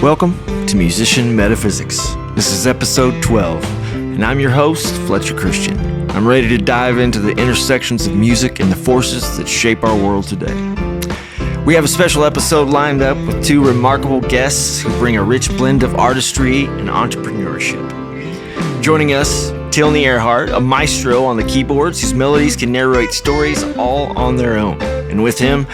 Welcome to Musician Metaphysics. This is episode 12, and I'm your host, Fletcher Christian. I'm ready to dive into the intersections of music and the forces that shape our world today. We have a special episode lined up with two remarkable guests who bring a rich blend of artistry and entrepreneurship. Joining us, Tilney Earhart, a maestro on the keyboards whose melodies can narrate stories all on their own. And with him,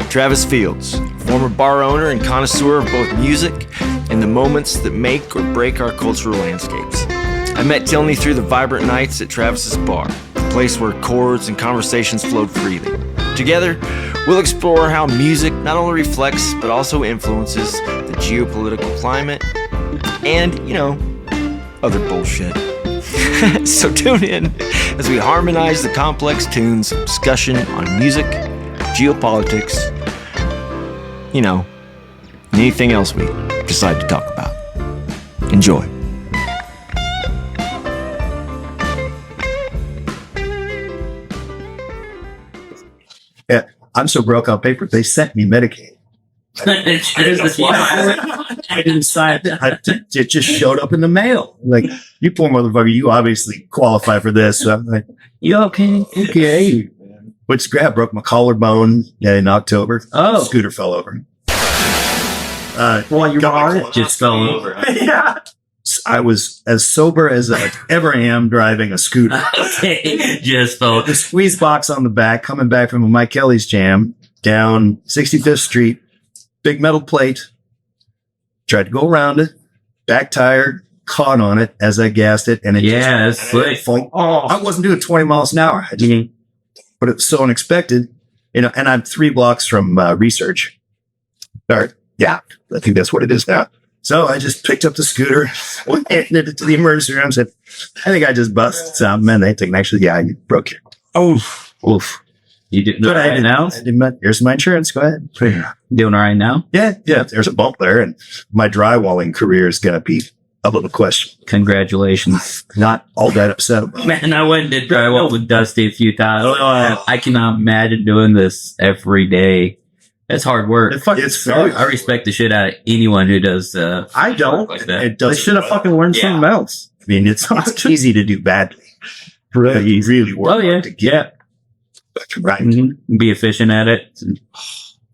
Travis Fields, former bar owner and connoisseur of both music and the moments that make or break our cultural landscapes. I met Tilney through the vibrant nights at Travis's bar, a place where chords and conversations flowed freely. Together, we'll explore how music not only reflects but also influences the geopolitical climate and, other bullshit. So tune in as we harmonize the complex tunes of discussion on music, geopolitics, anything else we decide to talk about. Enjoy. Yeah, I'm so broke on paper, they sent me Medicaid. I didn't sign it. It just showed up in the mail. Like, you poor motherfucker, you obviously qualify for this. So I'm like, you okay? Okay. Which broke my collarbone in October. Oh. Scooter fell over. Well, you on it? Just fell over. Yeah. I was as sober as I ever am driving a scooter. Okay. Just fell over. The squeeze box on the back, coming back from a Mike Kelly's jam down 65th Street, big metal plate. Tried to go around it, back tire caught on it as I gassed it, and it I wasn't doing 20 miles an hour. But it was so unexpected, and I'm 3 blocks from research. Yeah, I think that's what it is now. So I just picked up the scooter, went it to the emergency room, said, I think I just busted something. And they think, actually, yeah, you broke it. Oh, oof. You didn't know right now? Here's my insurance. Go ahead. Doing all right now? Yeah. There's a bump there, and my drywalling career is going to be a little question. Congratulations. Not all that upset about it. Man, I went and did drywall with Dusty a few times. I cannot imagine doing this every day. It's hard work. I respect the shit out of anyone who does. I don't. Like that. They should have fucking learned something else. I mean, it's easy to do badly. Really, really work. Oh yeah, to get right. Mm-hmm. Be efficient at it.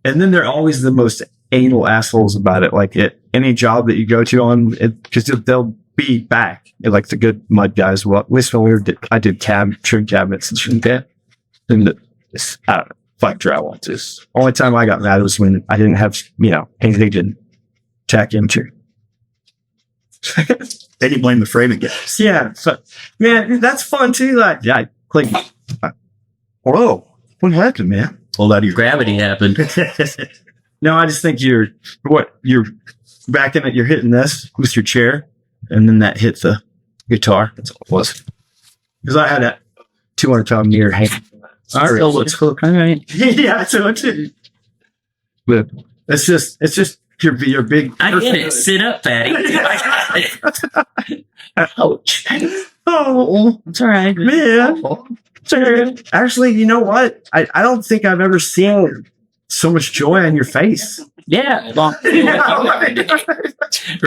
And then they're always the most anal assholes about it. Like any job that you go to on it, because they'll be back. Like the good mud guys. Well, at least when I did trim cabinets and shit like that. And I don't know. Fuck drywall. Just only time I got mad was when I didn't have, anything to tack into. Then you blame the framing guy. Yeah. So, man, that's fun too. Like, yeah, click. Whoa. What happened, man? Pulled out of your gravity happened. No, I just think you're backing it, you're hitting this with your chair, and then that hit the guitar. That's all it was. Because I had a 200-pound mirror hanging. All right. Yeah, so it's but it's just your big. I get it. Sit up, fatty. Ouch. Oh, it's all right, man. Actually, you know what? I don't think I've ever seen so much joy on your face. Yeah. Or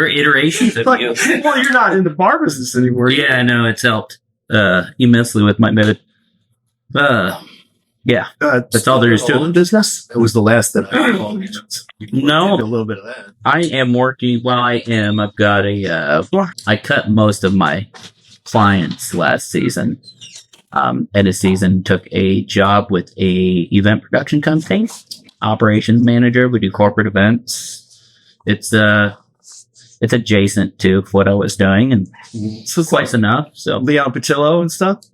iterations of you. Well, you're not in the bar business anymore. Yeah, I know. It's helped immensely with my method. Yeah, that's all there is to it. Business. It was the last that I No, did a little bit of that. I am working. Well, I've got I cut most of my clients last season. And a season took a job with a event production company, operations manager. We do corporate events. It's adjacent to what I was doing, and so it's close enough. So Leon Patillo and stuff.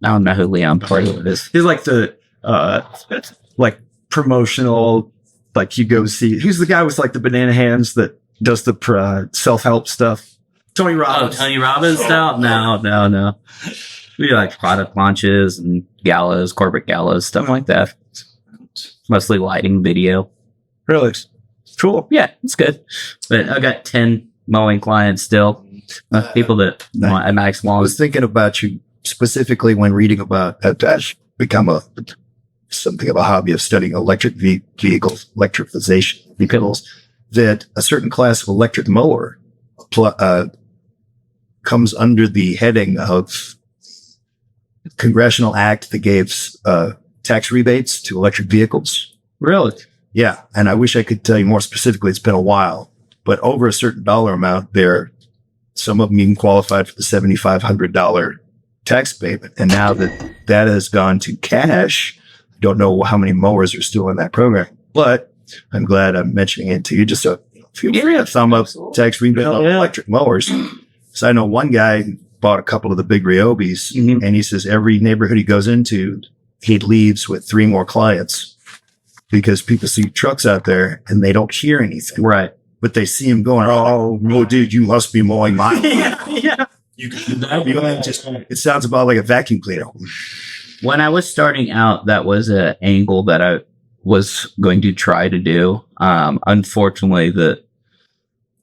I don't know who Leon Patillo is. He's like the promotional, like you go see. Who's the guy with like the banana hands that does the self-help stuff? Tony Robbins. Oh, Tony Robbins style? No. We do like product launches and galas, corporate galas, stuff like that. Mostly lighting, video. Really? Cool. Yeah, it's good. But I got 10 mowing clients still. People that want a max long. I was thinking about you specifically when reading about that. Become something of a hobby of studying electric vehicles, electrification vehicles. that a certain class of electric mower comes under the heading of congressional act that gave tax rebates to electric vehicles. Really? Yeah. And I wish I could tell you more specifically. It's been a while, but over a certain dollar amount some of them even qualified for the $7,500 tax payment. And now that has gone to cash, I don't know how many mowers are still in that program, but I'm glad I'm mentioning it to you. Just a few thumb up tax rebate on electric mowers. So I know one guy bought a couple of the big Ryobis, and he says every neighborhood he goes into, he leaves with 3 more clients because people see trucks out there and they don't hear anything. Right. But they see him going, oh, no, dude, you must be mowing my lawn. Yeah. It sounds about like a vacuum cleaner. When I was starting out, that was an angle that I was going to try to do. Unfortunately, the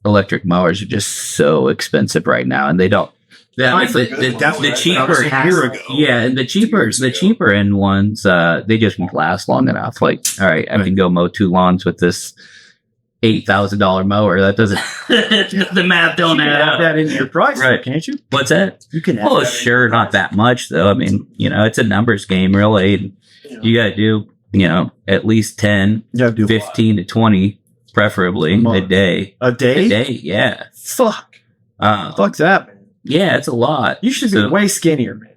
electric mowers are just so expensive right now, and they don't. The cheaper, yeah, and the cheaper end ones, they just won't last long enough. Like, all right, I can go mow 2 lawns with this $8,000 mower. That doesn't. The math don't add up. That in your price, right? Can't you? What's that? You can. Oh, sure, not that much though. I mean, it's a numbers game, really. You got to do, at least 10, 15 to 20, preferably a day. A day? A day, yeah. Fuck. Fuck that, man. Yeah, it's a lot. You should be way skinnier, man.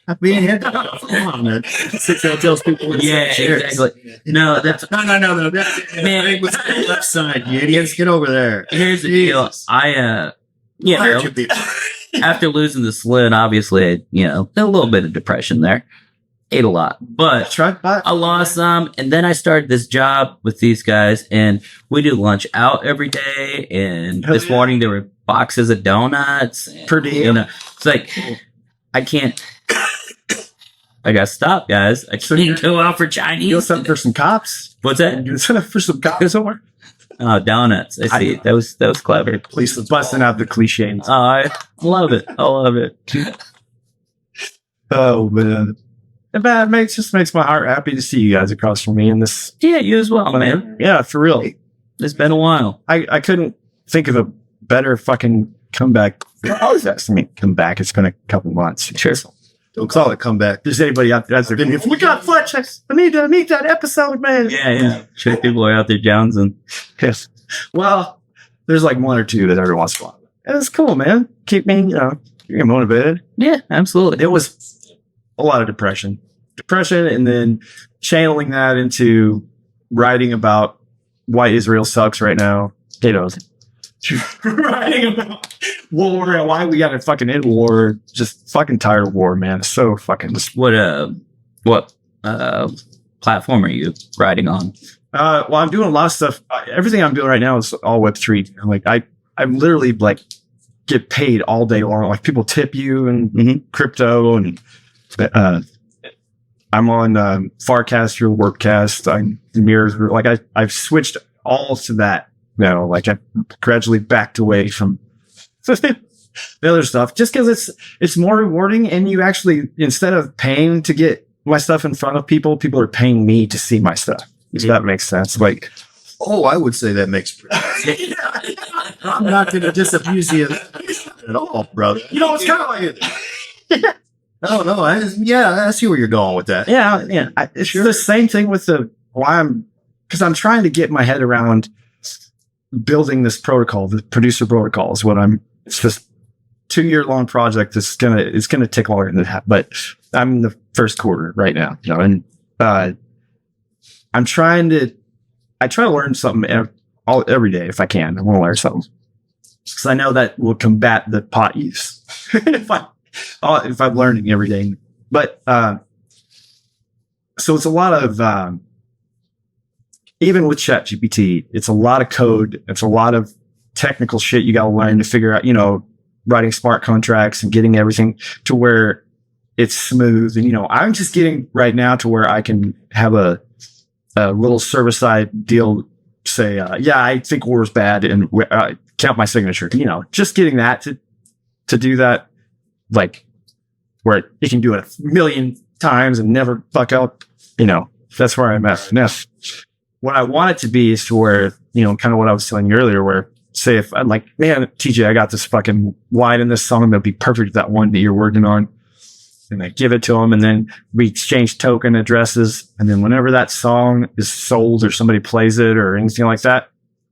I mean, come on, man. That tells people. Yeah, exactly. No, that's no. Man, what's on the left side, you idiots? Get over there. Here's the deal. After losing the Saloon, obviously, a little bit of depression there. Ate a lot, but I lost some, and then I started this job with these guys, and we do lunch out every day. And this morning there were boxes of donuts per day. It's like I can't. I got to stop, guys. I can't go out for Chinese. You something for some cops? What's that? You something for some cops somewhere? Oh, donuts. I see. That was clever. Police busting out the cliches. Oh, I love it. I love it. Oh man. That makes my heart happy to see you guys across from me in this. Yeah, you as well, man. Yeah, for real. It's been a while. I couldn't think of a better fucking comeback. I always ask me come back. It's been a couple months. Sure. Don't call it comeback. There's anybody out there? We got Fletch. I need to meet that episode, man. Yeah. Sure, people are out there jonesing. Yes. Well, there's like 1 or 2 that every once in a while. And it's cool, man. Keep me, you're motivated. Yeah, absolutely. It was a lot of depression, and then channeling that into writing about why Israel sucks right now. Writing about war and why we got to fucking end war. Just fucking tired of war, man. So fucking. What platform are you writing on? Well, I'm doing a lot of stuff. Everything I'm doing right now is all Web3. Like I'm literally like get paid all day long. Like people tip you and crypto and I'm on Farcast, your Workcast, I'm Mirrors. Like I've switched all to that. Like I gradually backed away from the other stuff just because it's more rewarding, and you actually, instead of paying to get my stuff in front of people are paying me to see my stuff. If that makes sense. Like, I would say that makes sense. I'm not going to disabuse you at all, brother. It's kind of like No, I see where you're going with that. Yeah. It's the same thing with because I'm trying to get my head around building this protocol, the producer protocol is what it's this 2-year-long project it's gonna take longer than that, but I'm in the first quarter right now, and I try to learn something every day if I can. I want to learn something because I know that will combat the pot use if I'm learning every day. But so it's a lot of even with ChatGPT, it's a lot of code. It's a lot of technical shit you got to learn to figure out, writing smart contracts and getting everything to where it's smooth. And, I'm just getting right now to where I can have a little service side deal say, I think war is bad and count my signature, just getting that to do that, like where you can do it 1 million times and never fuck up, that's where I'm at. Now, what I want it to be is to where, kind of what I was telling you earlier, where say if I'm like, man, TJ, I got this fucking line in this song that'll be perfect for that one that you're working on. And I give it to them, and then we exchange token addresses. And then whenever that song is sold or somebody plays it or anything like that,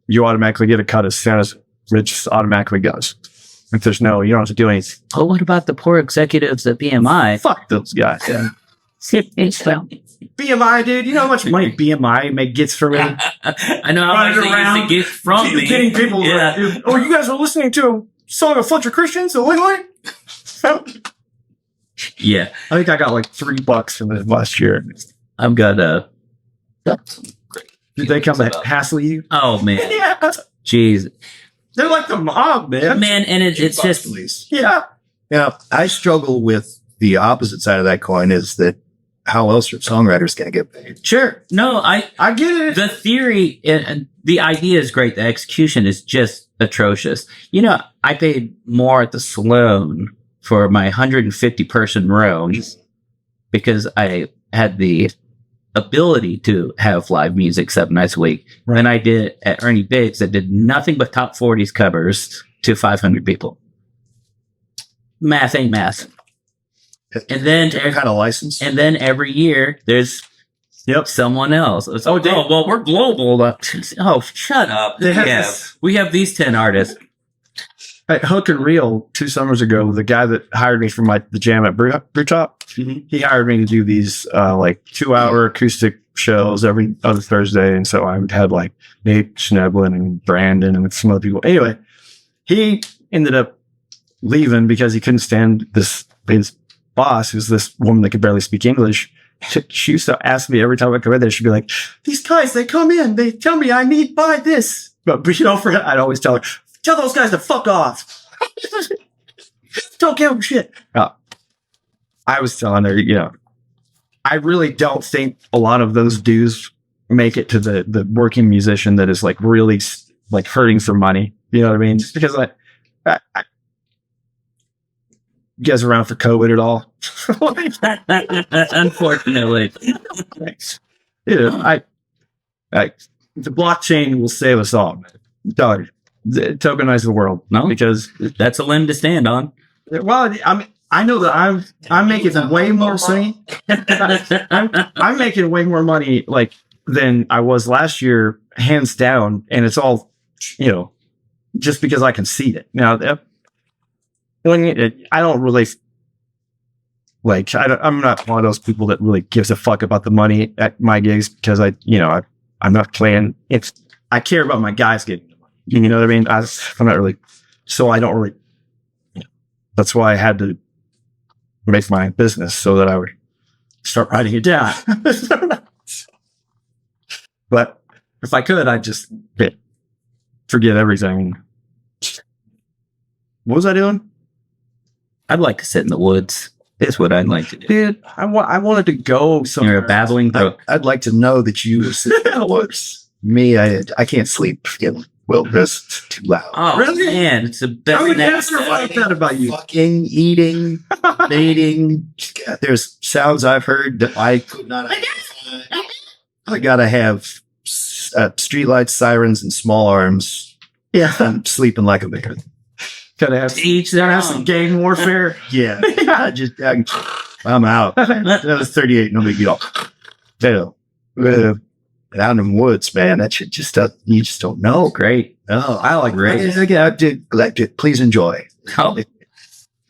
you automatically get a cut as soon as it just automatically goes. If there's you don't have to do anything. Oh, what about the poor executives at BMI? Fuck those guys. Yeah. BMI, dude. You know how much money BMI gets for me? I know how much they used to get from me. Getting people. Yeah. Oh, you guys are listening to a song of Fletcher Christian? So I Yeah. think I got like $3 from this last year. I've got Did they come to hassle you? Oh, man. Yeah. Jeez. They're like the mob, man. Man, and it's just... Please. Yeah. Now, I struggle with the opposite side of that coin is that how else are songwriters going to get paid? Sure. No, I get it. the theory and the idea is great. The execution is just atrocious. I paid more at the Saloon for my 150 person room because I had the ability to have live music 7 nights a week than I did at Ernie Biggs that did nothing but top 40s covers to 500 people. Math ain't math. And then What kind of license? And then every year there's someone else. It's Oh, well, we're global. Oh, shut up. They have this- We have these 10 artists. At Hook and Reel 2 summers ago, the guy that hired me for the jam at Brewtop, he hired me to do these 2-hour acoustic shows every other Thursday. And so I would have like Nate Schneblin and Brandon and some other people. Anyway, he ended up leaving because he couldn't stand his boss, who's this woman that could barely speak English. She used to ask me every time I come in there, she'd be like, these guys, they come in, they tell me I need buy this. But I'd always tell her, tell those guys to fuck off. Don't give them shit. I was telling her, I really don't think a lot of those dudes make it to the working musician that is like really like hurting for money. You know what I mean? Just because I you guys around for COVID at all? Unfortunately. The blockchain will save us all, man. Dog, tokenize the world. No, because that's a limb to stand on. Well, I know that I'm making way more money. I'm making way more money than I was last year, hands down, and it's all just because I can see it now. I don't really I'm not one of those people that really gives a fuck about the money at my gigs because I'm not playing. I care about my guys getting the money. You know what I mean? I'm not really, so I don't really. That's why I had to make my business so that I would start writing it down. But if I could, I'd just forget everything. What was I doing? I'd like to sit in the woods. That's what I'd like to do. Dude, I wanted to go somewhere. You're a babbling brook. I'd like to know that you sit in the woods. Me, I can't sleep in wilderness. It's too loud. Oh, Really? man, it's the best. I would thing never like that about you. Fucking eating, mating. There's sounds I've heard that I could not identify. I gotta have streetlights, sirens, and small arms. Yeah. I'm sleeping like a bear. Gotta have Each their have some own. gang warfare. Yeah. I'm out. That was 38, no big deal. Out in the woods, man, that shit you just don't know. Great. Oh, I like Great. Please enjoy. Oh.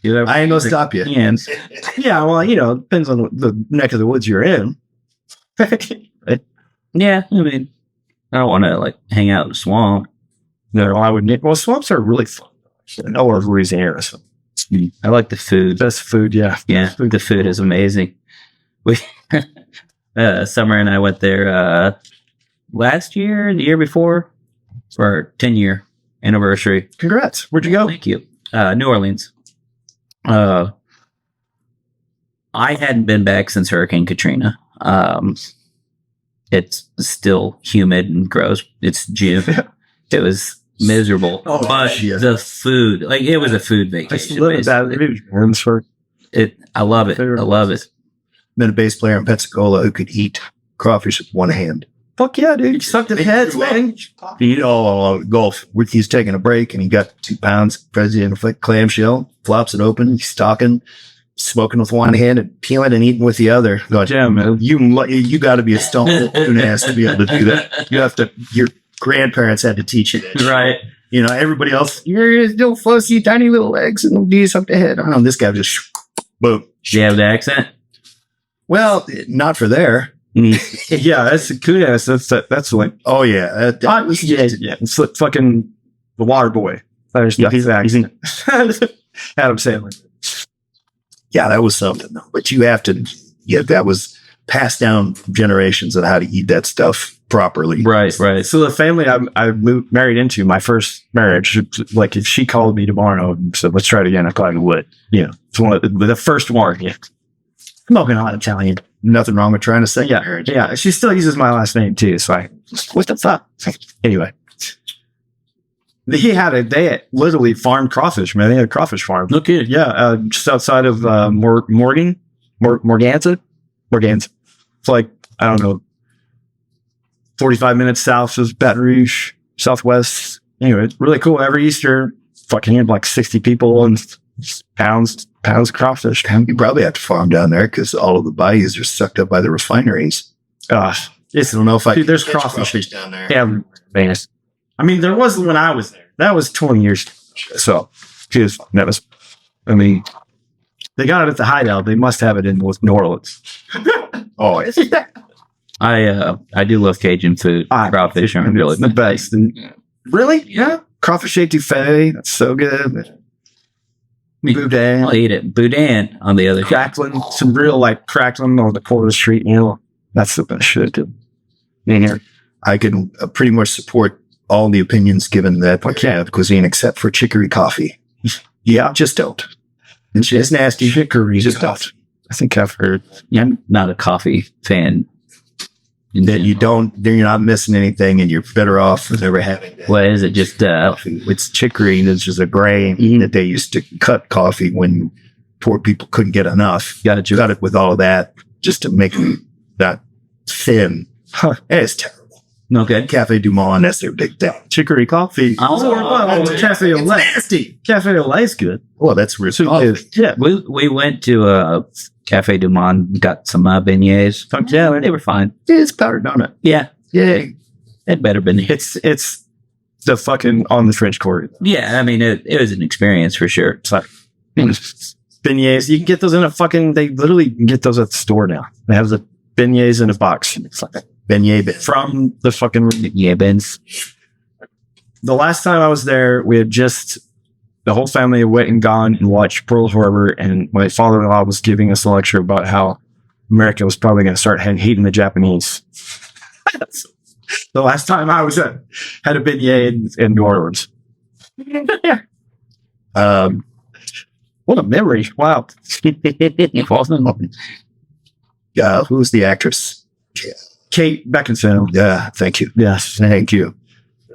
I ain't gonna stop you. Hands. Yeah, well, depends on the neck of the woods you're in. Yeah, I mean, I don't want to hang out in the swamp. No, I wouldn't. Well, swamps are really fun. Or Louisiana. So. I like the food. Best food, yeah. Yeah, the food is amazing. We Summer and I went there last year, the year before, for our 10-year anniversary. Congrats. Where'd you go? Thank you. New Orleans. I hadn't been back since Hurricane Katrina. It's still humid and gross. It's June. It was miserable. Oh, but yeah. the food, it was a food I vacation. live in that. I love it. I love it. Been a bass player in Pensacola who could eat crawfish with one hand. Fuck yeah, dude. You sucked in heads, man. Golf. He's taking a break and he got 2 pounds President of clamshell, flops it open, he's talking, smoking with one hand and peeling and eating with the other. Going, Yeah, man. You got to be a stone ass to be able to do that. You have to. Your grandparents had to teach you that. Right. Everybody else, you're still fussy, tiny little legs and knees up the head. I don't know. This guy just boom. Do you have the accent? Well, not for there. Yeah, that's a kudos. That's like, Oh yeah, that was yeah. It's like fucking the water boy. There's his accent. Adam Sandler. yeah, that was something though. But you have to. Yeah, that was passed down generations of how to eat that stuff properly. Right. So the family married into, my first marriage, like if she called me tomorrow and said, let's try it again, I probably would. It's one of the first one. Yeah. Smoking hot Italian. Nothing wrong with trying to say Yeah. marriage. Yeah. She still uses my last name too. So what the fuck? Anyway. They had literally farmed crawfish, man. They had a crawfish farm. No kidding. Yeah. Just outside of Morganza. It's like, I don't know, 45 minutes south of Baton Rouge, southwest. Anyway, it's really cool. Every Easter, fucking had like 60 people and pounds of crawfish. You probably have to farm down there because all of the bayous are sucked up by the refineries. I don't know if I. Dude, there's can catch crawfish down there. Yeah, man. I mean, there was when I was there. That was 20 years. So, cheers. That was, I mean, they got it at the hideout. They must have it in New Orleans. Oh, it's I do love Cajun food. Crawfish aren't really the best. And really? Yeah. Crawfish etouffee. That's so good. Boudin. I'll eat it. Boudin on the other hand. Crackling. Some real like crackling on the corner of the street. That's the best shit. I can pretty much support all the opinions given that cuisine except for chicory coffee. Yeah, just don't. It's nasty. Chicory. Just don't. I think I've heard. Yeah, I'm not a coffee fan. That you don't, then you're not missing anything and you're better off for never having that. What is it? Just Coffee. It's chicory. It's just a grain that they used to cut coffee when poor people couldn't get enough. got to Got it with all of that just to make it that thin. And it's terrible. Okay. Cafe Du Monde, that's their big thing. Chicory coffee. Cafe au lait. Nasty. Cafe au lait is good. Well, that's real. Yeah. We went to Cafe Du Monde, got some beignets. Yeah, they were fine. It's powdered donut. Yeah. Yay. Had better beignets. It's the fucking on the French Quarter. Yeah, I mean, it was an experience for sure. It's like beignets. You can get those in they literally can get those at the store now. They have the beignets in a box. It's like a Beignet bin. from the fucking. Yeah, Ben's. The last time I was there, we had the whole family went and gone and watched Pearl Harbor, and my father-in-law was giving us a lecture about how America was probably going to start hating the Japanese. The last time I was had a beignet in New Orleans. What a memory! Wow. Who's the actress? Kate Beckinsale. Yeah, thank you. Yes. Thank you.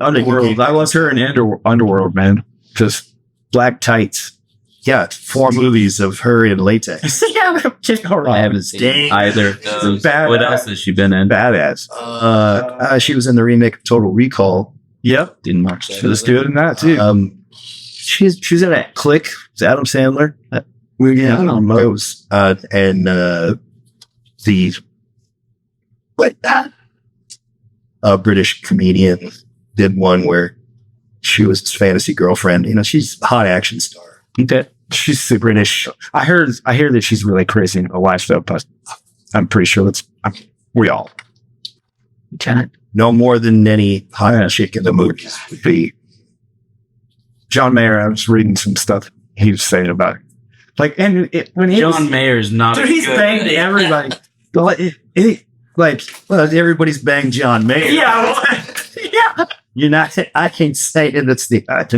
Underworld. I was her in Underworld, man. Just black tights. Yeah, 4 movies of her in latex. I haven't seen either. Badass. What else has she been in? Badass. She was in the remake of Total Recall. Yep. Didn't watch that. She was good in that too. She's in that Click. It's Adam Sandler. I don't know. Those. And the a British comedian did one where she was his fantasy girlfriend. She's a hot action star. Okay. She's super British. I hear that she's really crazy in a lifestyle, but I'm pretty sure we all. Okay. No more than any hot chick in the movies would be. John Mayer, I was reading some stuff he was saying about it. Like, when he John Mayer's not. dude, he's banged everybody. Everybody's banged John Mayer. Yeah. You're not. I can't say it. That's the. That's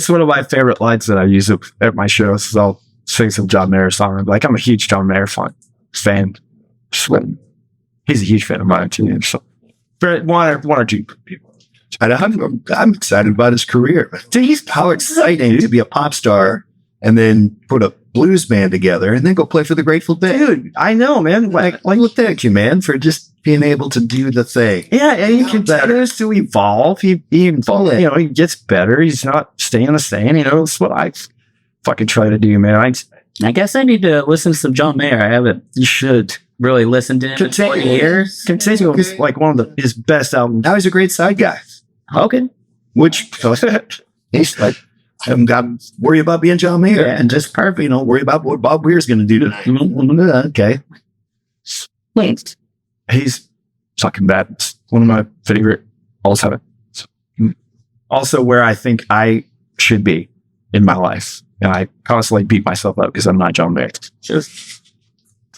one of my favorite lines that I use at my shows. Is I'll sing some John Mayer song. I'm a huge John Mayer fan. He's a huge fan of mine too. So, one or two people. And I'm excited about his career. Dude, how exciting to be a pop star and then put a blues band together and then go play for the Grateful Dead. Dude, I know, man. Like well, thank you, man, for just being able to do the thing. Yeah, and he continues to evolve. He evolves, he gets better. He's not staying the same. That's what I fucking try to do, man. I guess I need to listen to some John Mayer. I haven't You should. really listened to him in 20 years. Continuum is like one of his best albums. Now he's a great side guy. Okay. Which he's like, I haven't got to worry about being John Mayer and just perfect. Worry about what Bob Weir's going to do tonight. Okay. He's fucking bad. It's one of my favorite all time. Also, where I think I should be in my life, and I constantly beat myself up because I'm not John Mayer.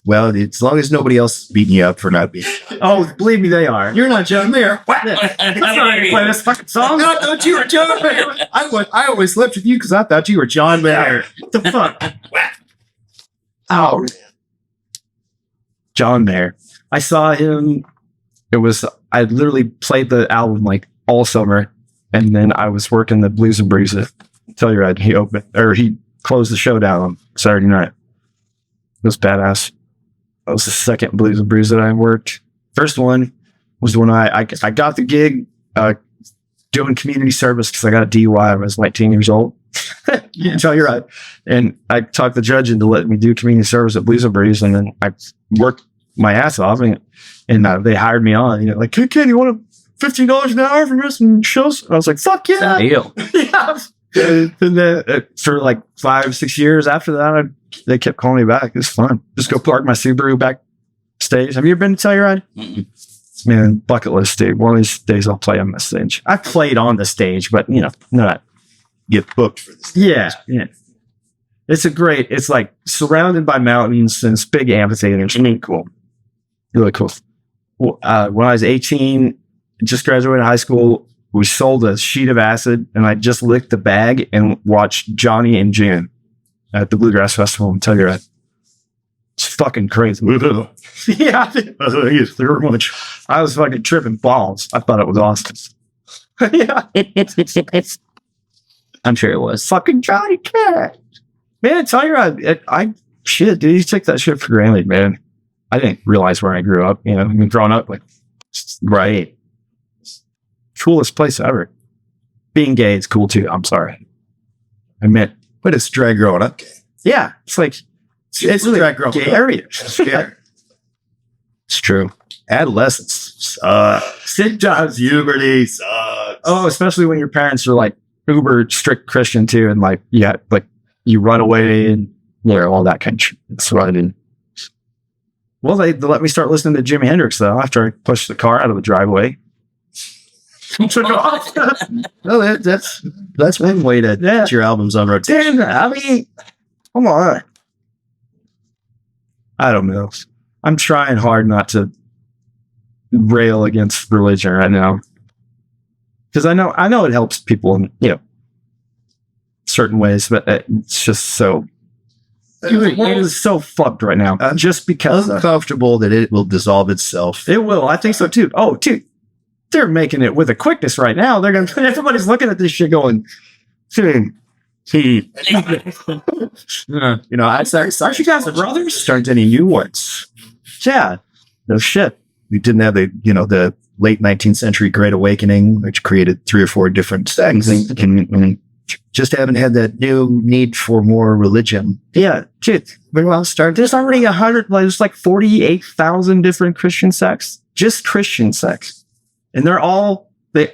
Well, as long as nobody else is beating you up for not being. Oh, believe me, they are. You're not John Mayer. What? Play this fucking song. I thought you were John Mayer. I always slept with you because I thought you were John Mayer. What the fuck? Oh, John Mayer. I saw him. I literally played the album like all summer, and then I was working the Blues and Brews at Telluride. He closed the show down on Saturday night. It was badass. That was the second Blues and Brews that I worked. First one was when I got the gig doing community service because I got a DUI when I was 19 years old. Telluride. And I talked the judge into letting me do community service at Blues and Brews, and then I worked my ass off, and they hired me on. Like, hey, kid, you want $15 an hour for missing shows? I was like, fuck yeah. Deal. Yeah. And then for like 5-6 years after that, they kept calling me back. It was fun. Just go park my Subaru backstage. Have you ever been to Telluride? Mm-mm. Man, bucket list, dude. One of these days I'll play on the stage. I've played on the stage, but not Get booked for this. yeah. It's like surrounded by mountains and it's big amphitheaters. Cool. Really cool. When I was 18, just graduated high school, we sold a sheet of acid, and I just licked the bag and watched Johnny and June at the Bluegrass Festival in Telluride. It's fucking crazy. Yeah. Very much. I was fucking tripping balls. I thought it was awesome. Yeah. It's. I'm sure it was. Fucking Johnny Cash. Man, Telluride, shit, dude, you took that shit for granted, man. I didn't realize where I grew up. Growing up, like, right. Coolest place ever. Being gay is cool too. I'm sorry. I meant, But it's dry growing up. yeah, it's like, it's really dry growing gay up. area. Yeah. It's true. Adolescence sucks. It does. Puberty sucks. Oh, especially when your parents are like uber strict Christian too, and like, yeah, like you run away and all that kind of shit. That's what I did. Well, they let me start listening to Jimi Hendrix though after I pushed the car out of the driveway. Took off. No, that's one way to get your albums on rotation. Damn, I mean, come on. I don't know. I'm trying hard not to rail against religion right now, because I know it helps people in certain ways, but it's just so. It is so fucked right now. Just because Uncomfortable that it will dissolve itself. it will. I think so too. Oh, dude, they're making it with a quickness right now. They're gonna. Everybody's looking at this shit going. Aren't you guys brothers? Starting any new ones. Yeah. No shit. We didn't have the late 19th century Great Awakening, which created 3 or 4 different sects, and just haven't had that new need for more religion. Yeah, dude. There's already 100. There's like 48,000 different Christian sects, just Christian sects, and they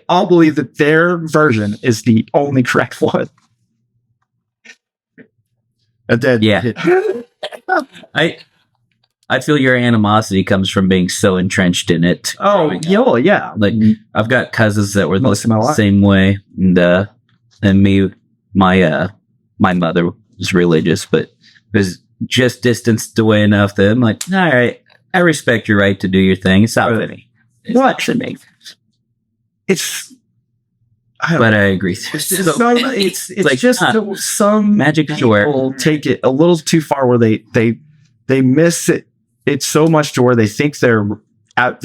all believe that their version is the only correct one. And then, Yeah. I feel your animosity comes from being so entrenched in it. Oh, yeah. Like, I've got cousins that were Most of my the life. same way, and me, my mother was religious, but was just distanced away enough that I'm like, all right, I respect your right to do your thing. It's not for me. It's not for me. But I agree. It's like, just some magic people take it a little too far where they miss it. It's so much to where they think they're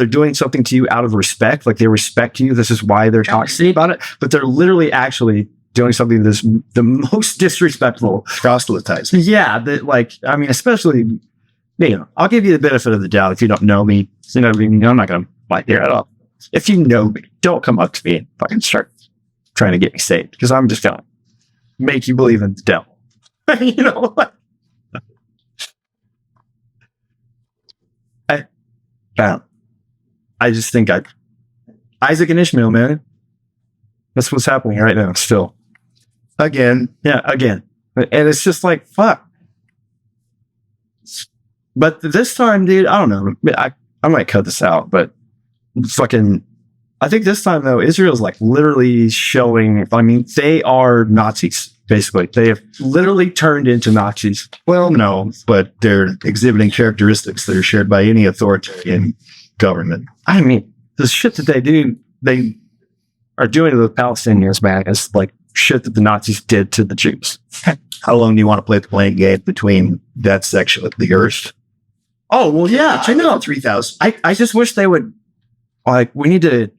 doing something to you out of respect, like they respect you. This is why they're talking about it, but they're literally actually doing something that's the most disrespectful. proselytizing. Yeah, especially I'll give you the benefit of the doubt if you don't know me. You know, I'm not going to fight there at all. If you know me, don't come up to me and fucking start trying to get me saved, because I'm just going to make you believe in the devil. You know, I just think Isaac and Ishmael, man. That's what's happening right now. Still, again, and it's just like fuck. But this time, dude, I don't know. I might cut this out, but fucking, I think this time though, Israel's like literally showing. I mean, they are Nazis. Basically, they have literally turned into Nazis. Well, no, but they're exhibiting characteristics that are shared by any authoritarian government. I mean, the shit that they are doing to the Palestinians, man, is like shit that the Nazis did to the Jews. How long do you want to play the playing game between that section of the earth? Oh, well, yeah, I know. 3,000. I just wish they would, like, we need to,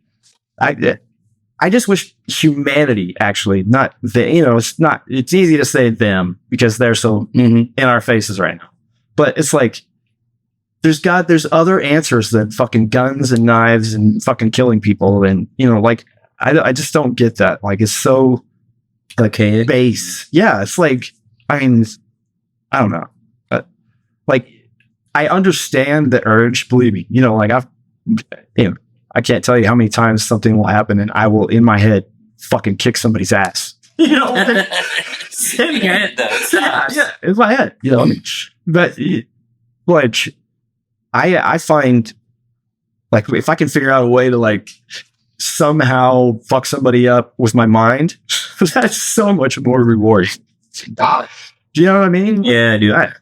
I just wish humanity actually, not the, you know, it's easy to say them because they're so in our faces right now. But it's like, there's other answers than fucking guns and knives and fucking killing people. And, you know, like, I just don't get that. Like, it's so Okay. base. Yeah. It's like, I mean, I don't know. Like, I understand the urge, believe me, you know, like I can't tell you how many times something will happen and I will, in my head, fucking kick somebody's ass. You know? In your head, though. Yeah, in my head, you know? But, like, I find, like, if I can figure out a way to, like, somehow fuck somebody up with my mind, that's so much more rewarding. Do you know what I mean? Yeah, I do. Yeah,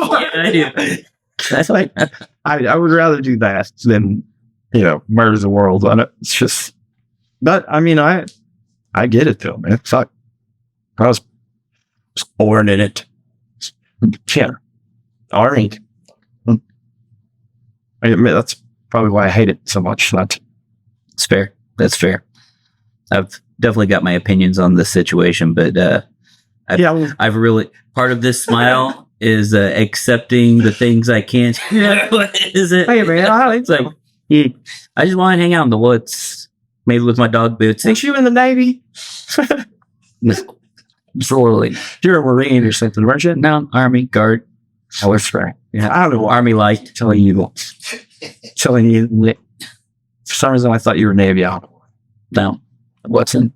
I do. That's like, I would rather do that than, you know, murder the world on it. It's just, but I mean, I get it though, man. Fuck. I was born in it. Yeah. All right. I admit that's probably why I hate it so much. It's fair. That's fair. I've definitely got my opinions on this situation, but I've really, part of this smile is accepting the things I can't. What is it? Hey man, It's like, I just want to hang out in the woods, maybe with my dog Boots. ain't you in the Navy? Slowly. You're a Marine or something, weren't you? No, Army, Guard. I was right. Yeah. I don't know. Army light. Telling you. For some reason, I thought you were Navy. No. Watson.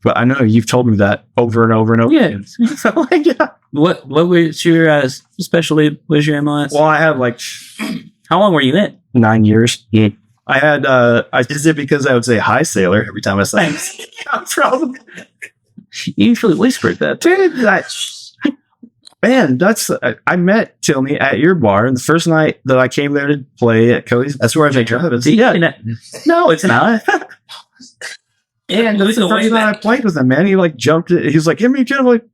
But I know you've told me that over and over and over. Yeah. Again. So, like, yeah. What was your, especially, was your MLS? Well, I had like How long were you in? 9 years. Yeah. I had, Is it because I would say hi, sailor, every time I say it? yeah, probably. You usually whispered that. Dude, man, I met Tilney at your bar, and the first night that I came there to play at Cody's. That's where I make drugs. Yeah. No, it's not. And that's the first night I played with him, man. He like jumped it. He was like, "Give me a kid." I'm like,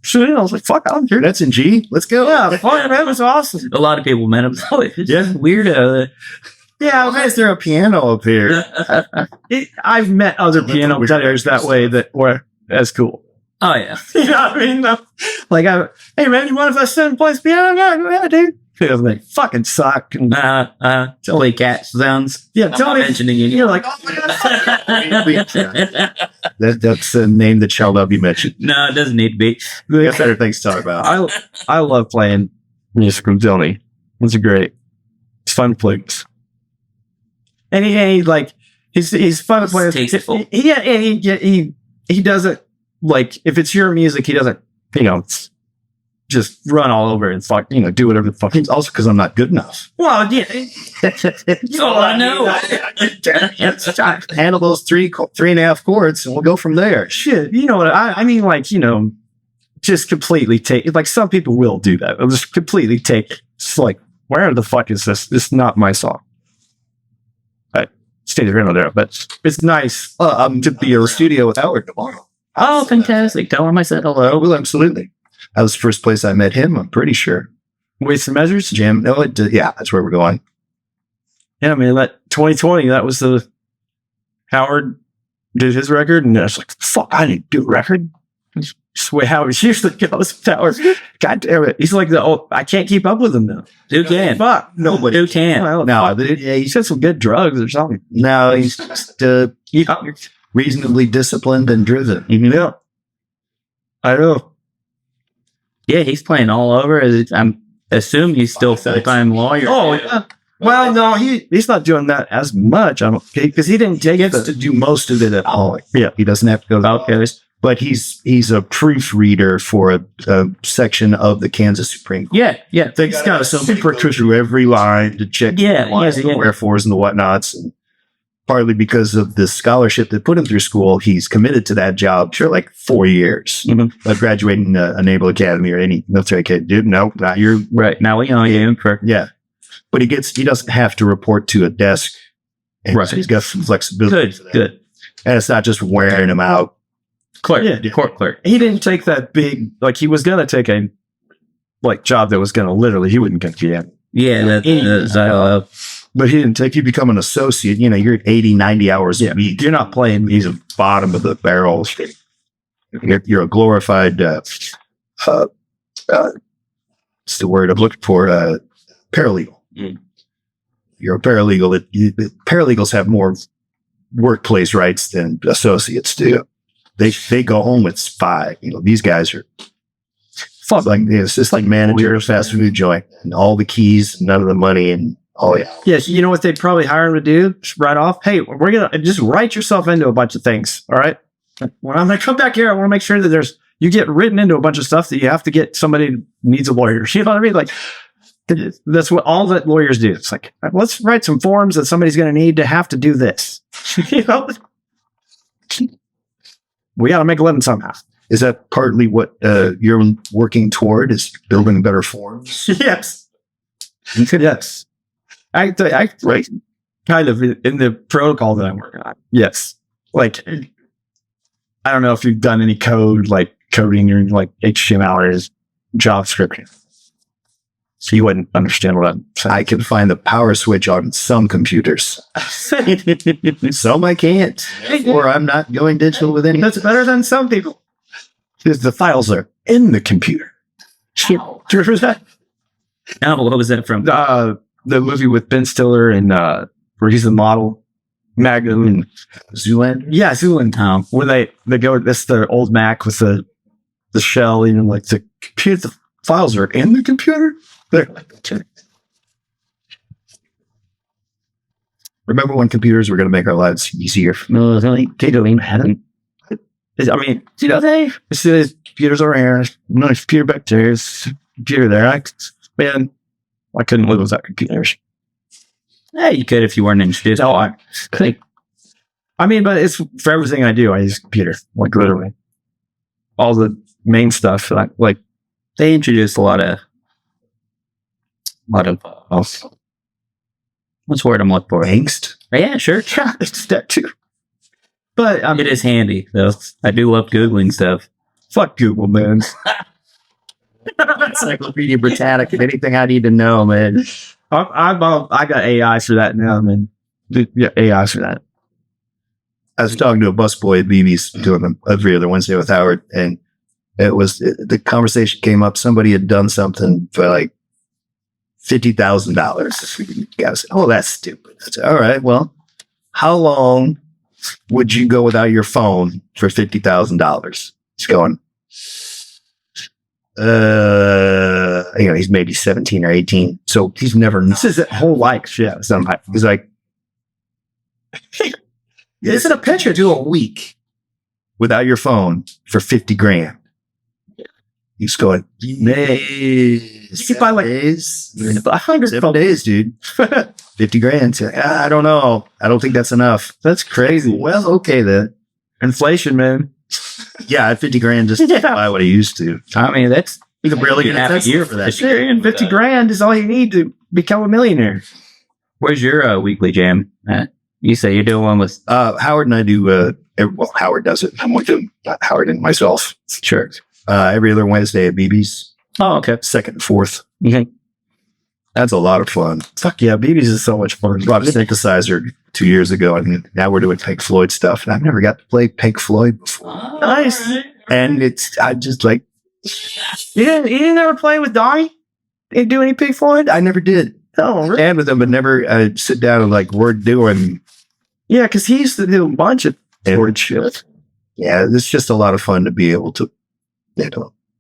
"Shit!" I was like, "Fuck, I don't care." That's in G. Let's go. Yeah, fuck, man, it was awesome. A lot of people met him. Oh, it's Yeah. weird. Yeah, why is there a piano up here? I've met other piano players that way that were as cool. Oh, yeah. You know what I mean? Like, hey man, you mind if I sit and play piano? Yeah, dude. He was like, fucking suck. And, Play cat sounds. yeah, I'm tell not me. mentioning you. You're like, oh my god. That's a name that shall not be mentioned. No, it doesn't need to be. We got better things to talk about. I love playing music with Tilney. It's great. It's fun to play. And he like he's fun to play. Tasteful. He doesn't like if it's your music. He doesn't just run all over and fuck do whatever the fuck. It's also because I'm not good enough. Well, yeah. Oh, I know. Handle those three and a half chords, and we'll go from there. Shit, you know what I mean? Like just completely take it. Like some people will do that. They'll just completely take it. It's like, where the fuck is this? This is not my song. Stay there, there, but it's nice To be in a studio with Howard tomorrow. Oh, fantastic. Tell him I said hello. Well, absolutely. That was the first place I met him. I'm pretty sure. Weights and Measures. Jam. No, yeah, that's where we're going. Yeah, man. That 2020. That was the Howard did his record, and I was like, "Fuck, I need to do a record." Swear how he usually goes towers. God damn it. He's like I can't keep up with him now. Who can? Fuck. Nobody. Who can? Well, No, yeah, he said some good drugs or something. no, he's just reasonably disciplined and driven. Yeah. I know. Yeah, he's playing all over. I'm assuming he's still full-time lawyer. Oh, yeah. Well, no, he's not doing that as much. I don't think because he didn't take Gets to do most of it at home. Yeah. He doesn't have to go to the office. But he's a proofreader for a section of the Kansas Supreme Court. Yeah, yeah. So he's got somebody go through every line to check Yeah, the whys and the wherefores and the whatnots. And partly because of the scholarship that put him through school, he's committed to that job for like 4 years. Mm-hmm. Like graduating a Naval Academy or any military academy. Dude, no, not your. Right. Now we know you for. Yeah. But he doesn't have to report to a desk. And Right. so he's got some flexibility. Good, for that. good. And it's not just wearing him out. Clerk, Yeah. court clerk. he didn't take that big, like he was going to take a job that was going to literally, he wouldn't get you in. Yeah, But he didn't take, you become an associate, you're at 80, 90 hours a week. You're not playing. He's a bottom of the barrel. You're a glorified, what's the word I'm looking for? Paralegal. Mm. You're a paralegal. Paralegals have more workplace rights than associates do. They go home with 5. These guys are it's just like manager of a fast food joint and all the keys, none of the money, and Yes, you know what they'd probably hire him to do? Just right off. Hey, we're gonna just write yourself into a bunch of things. All right. When I'm gonna come back here, I want to make sure that you get written into a bunch of stuff that you have to get somebody who needs a lawyer. You know what I mean? Like that's what all that lawyers do. It's like, let's write some forms that somebody's gonna need to have to do this. We got to make a living somehow. Is that partly what you're working toward? Is building better forms? Yes. Yes. I right. Kind of in the protocol that I'm working on. Yes. Like, I don't know if you've done any coding or like HTML or JavaScript. So you wouldn't understand what I'm saying. I can find the power switch on some computers. Some I can't. Or I'm not going digital with any. That's better than some people. Because the files are in the computer. Do you remember that? Oh, what was that from? The movie with Ben Stiller and where he's the model. Magnum and Zoolander? Yeah, Zoolander. Where they go, that's the old Mac with the shell, like the computer, the files are in the computer. They're like, remember when computers were going to make our lives easier? no, they hadn't. I mean, computers over here, nice computer back there, there's a computer there. I couldn't live without computers. Yeah, you could if you weren't introduced. No, but it's for everything I do. I use a computer, like literally all the main stuff. Like They introduced a lot of what's the word I'm looking for? Angst? Yeah, sure. yeah, it's that too. But It is handy, though. I do love Googling stuff. fuck Google, man. Encyclopedia Britannica. Anything I need to know, man. I got AI for that now, man. Yeah, AI for that. I was talking to a busboy at BB's doing them every other Wednesday with Howard, and the conversation came up. Somebody had done something for like $50,000. Guy said, "Oh, that's stupid." I said, "All right, well, how long would you go without your phone for $50,000?" He's going, he's maybe 17 or 18, so he's never. This is his whole life. Yeah, He's like, "Isn't a picture do a week without your phone for 50 grand?" He's going, you could buy like days. 100 7 days, dude. 50 grand. I don't know. I don't think that's enough. That's crazy. Well, okay then. Inflation, man. Yeah, at 50 grand just to buy what he used to. I mean, that's You could barely get half a a year for that. Sure, and 50 grand is all you need to become a millionaire. Where's your weekly jam at? You say you're doing one with Howard and I do, Howard does it. I'm with him, not Howard and myself. Sure. Every other Wednesday at BB's, Oh, okay. second and fourth. Okay. That's a lot of fun. Fuck yeah, BB's is so much fun. Brought a synthesizer 2 years ago, and now we're doing Pink Floyd stuff. And I've never got to play Pink Floyd before. Nice. And I just like, You didn't ever play with Donnie? Didn't do any Pink Floyd? I never did. Oh, really? And with them, but never sit down and like, we're doing. Yeah, because he used to do a bunch of chord shit. Yeah, it's just a lot of fun to be able to,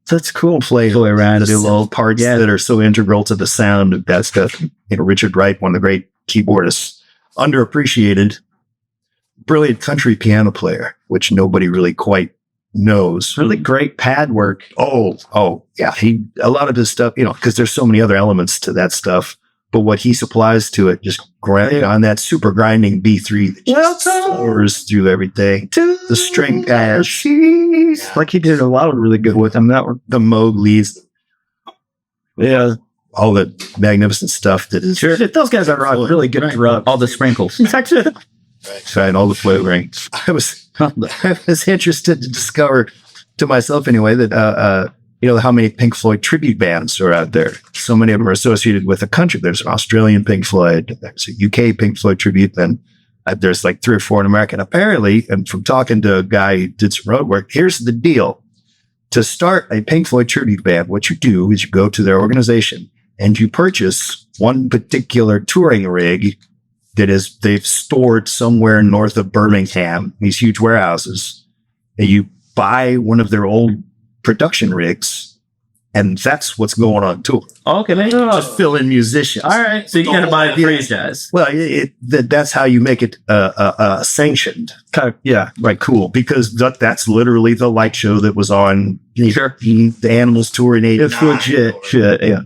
That's cool. play around, do little parts that are so integral to the sound of that stuff. Richard Wright, one of the great keyboardists, underappreciated, brilliant country piano player, which nobody really quite knows. Really great pad work. Oh, yeah. A lot of his stuff, because there's so many other elements to that stuff, but what he supplies to it, just on that super grinding B3 that just soars through everything. The string patch. Like he did a lot of really good with them. That were The Mowgli's. yeah. All the magnificent stuff that is. Sure. Those guys are really good at rub. All the sprinkles. Right, all the flavoring. I was interested to discover to myself anyway that how many Pink Floyd tribute bands are out there. So many of them are associated with a country. There's an Australian Pink Floyd, there's a UK Pink Floyd tribute, then there's like 3 or 4 in America. And apparently, and from talking to a guy who did some road work, here's the deal. To start a Pink Floyd tribute band, what you do is you go to their organization and you purchase one particular touring rig they've stored somewhere north of Birmingham, these huge warehouses, and you buy one of their old production rigs, and that's what's going on tour. Okay, Just fill in musicians. all right. So you got to buy the franchise. Well, that's how you make it sanctioned. Kind of, yeah. Right, cool. Because that's literally the light show that was on the Animals tour in 89. It's legit shit. Yeah.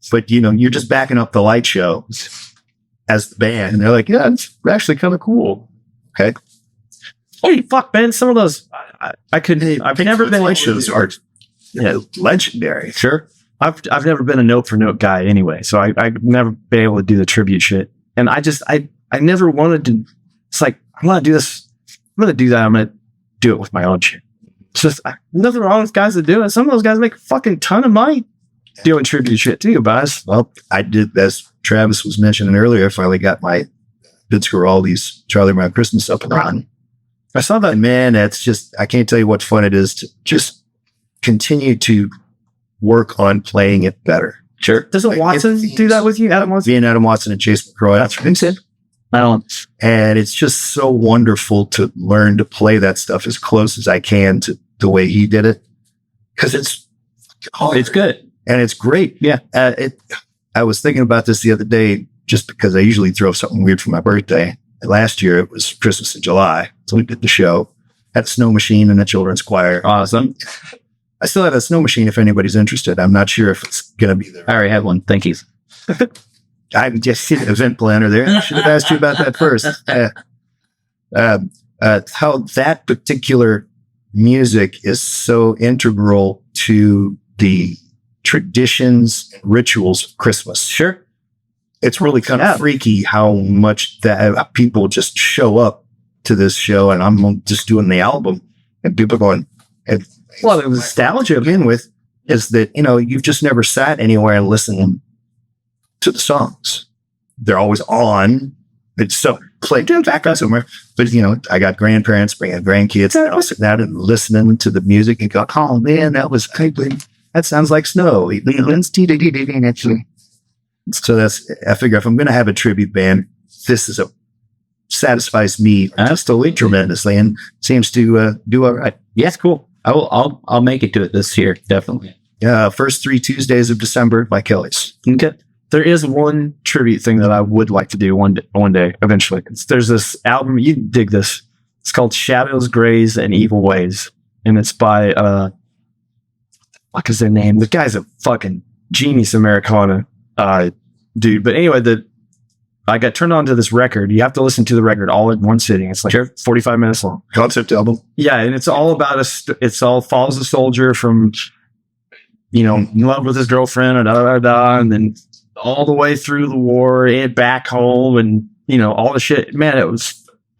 But, you're just backing up the light show as the band. And they're like, yeah, it's actually kind of cool. Okay. Holy fuck, man. Some of those, I couldn't, I've never been light shows are legendary. Sure. I've never been a note for note guy anyway. So I've never been able to do the tribute shit. And I never wanted to, it's like, I'm going to do this. I'm going to do that. I'm going to do it with my own shit. It's just nothing wrong with guys that do it. Some of those guys make a fucking ton of money doing tribute shit too, guys. Well, I did, as Travis was mentioning earlier, I finally got my Vince Guaraldi's Charlie Brown Christmas up and running. I saw that. And man, that's just, I can't tell you what fun it is to just continue to work on playing it better. Sure. Doesn't Watson do that with you? Adam Watson? Me and Adam Watson and Chase McCroy. That's what he said. And it's just so wonderful to learn to play that stuff as close as I can to the way he did it. Because it's good. And it's great. Yeah. I was thinking about this the other day, just because I usually throw something weird for my birthday. Last year, it was Christmas in July. So we did the show. Had a snow machine and a children's choir. Awesome. I still have a snow machine if anybody's interested. I'm not sure if it's going to be there. I already have one. Thank you. I'm just an event planner there. I should have asked you about that first. How that particular music is so integral to the traditions and rituals of Christmas. Sure. It's really kind of freaky how much that people just show up to this show, and I'm just doing the album, and people are going, well, the nostalgia to begin with is that, you've just never sat anywhere and listened to the songs. They're always on. It's so played back somewhere. But, I got grandparents bringing grandkids, and I'll sit down and listening to the music and go, oh man, that sounds like snow. So I figure if I'm going to have a tribute band, this is satisfies me absolutely tremendously and seems to do all right. Yes, cool. I'll make it to it this year, definitely. First 3 Tuesdays of December by Kelly's. Okay. There is one tribute thing that I would like to do one day eventually. There's this album, you dig this. It's called Shadows, Grays, and Evil Ways. And it's by, what is their name? The guy's a fucking genius Americana dude. But anyway, I got turned on to this record. You have to listen to the record all in one sitting. It's like 45 minutes long. Concept album. Yeah, and it's all about it's all follows a soldier from, in love with his girlfriend, and then all the way through the war and back home, and all the shit. Man,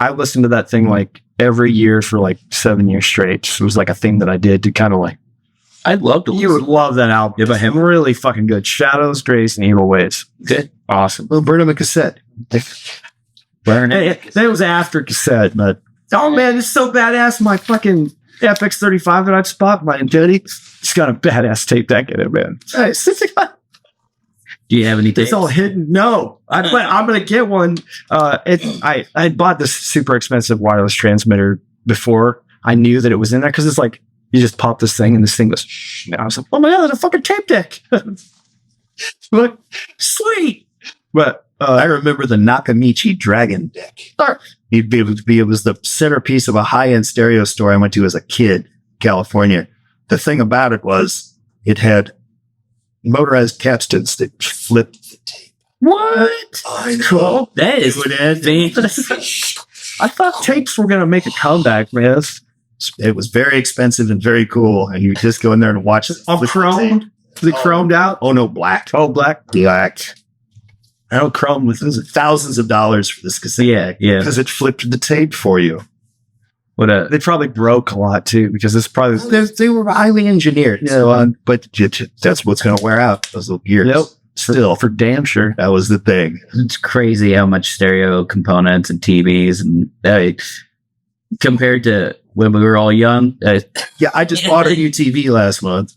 I listened to that thing like every year for like 7 years straight. It was like a thing that I did to kind of like. I'd love to. You would love that album. Yeah, but really fucking good. Shadows, Grace, and Evil Ways. Good. Awesome. Well, burn them a cassette. Burn it. That was after cassette, but oh man, it's so badass. My fucking FX35 that I'd spot my Infinity. It's got a badass tape deck in it, man. Nice. Do you have any It's all hidden. No, I'm gonna get one. I bought this super expensive wireless transmitter before I knew that it was in there because it's like you just pop this thing and this thing goes. Shh. And I was like, oh my god, there's a fucking tape deck. Like, sweet. But I remember the Nakamichi Dragon deck. It was the centerpiece of a high-end stereo store I went to as a kid, California. The thing about it was it had motorized capstans that flipped the tape. What? I know. That is fantastic. I thought tapes were gonna make a comeback, man. It was very expensive and very cool, and you just go in there and watch it. Chromed? The chromed out? Oh no, black. Oh, black. Black. I know Chrome was Thousands of dollars for this cassette. yeah. Because it flipped the tape for you. they probably broke a lot too because it's probably They were highly engineered. But that's what's going to wear out, those little gears. Yep. Still, for damn sure. that was the thing. It's crazy how much stereo components and TVs and compared to when we were all young. Yeah, I just bought a new TV last month.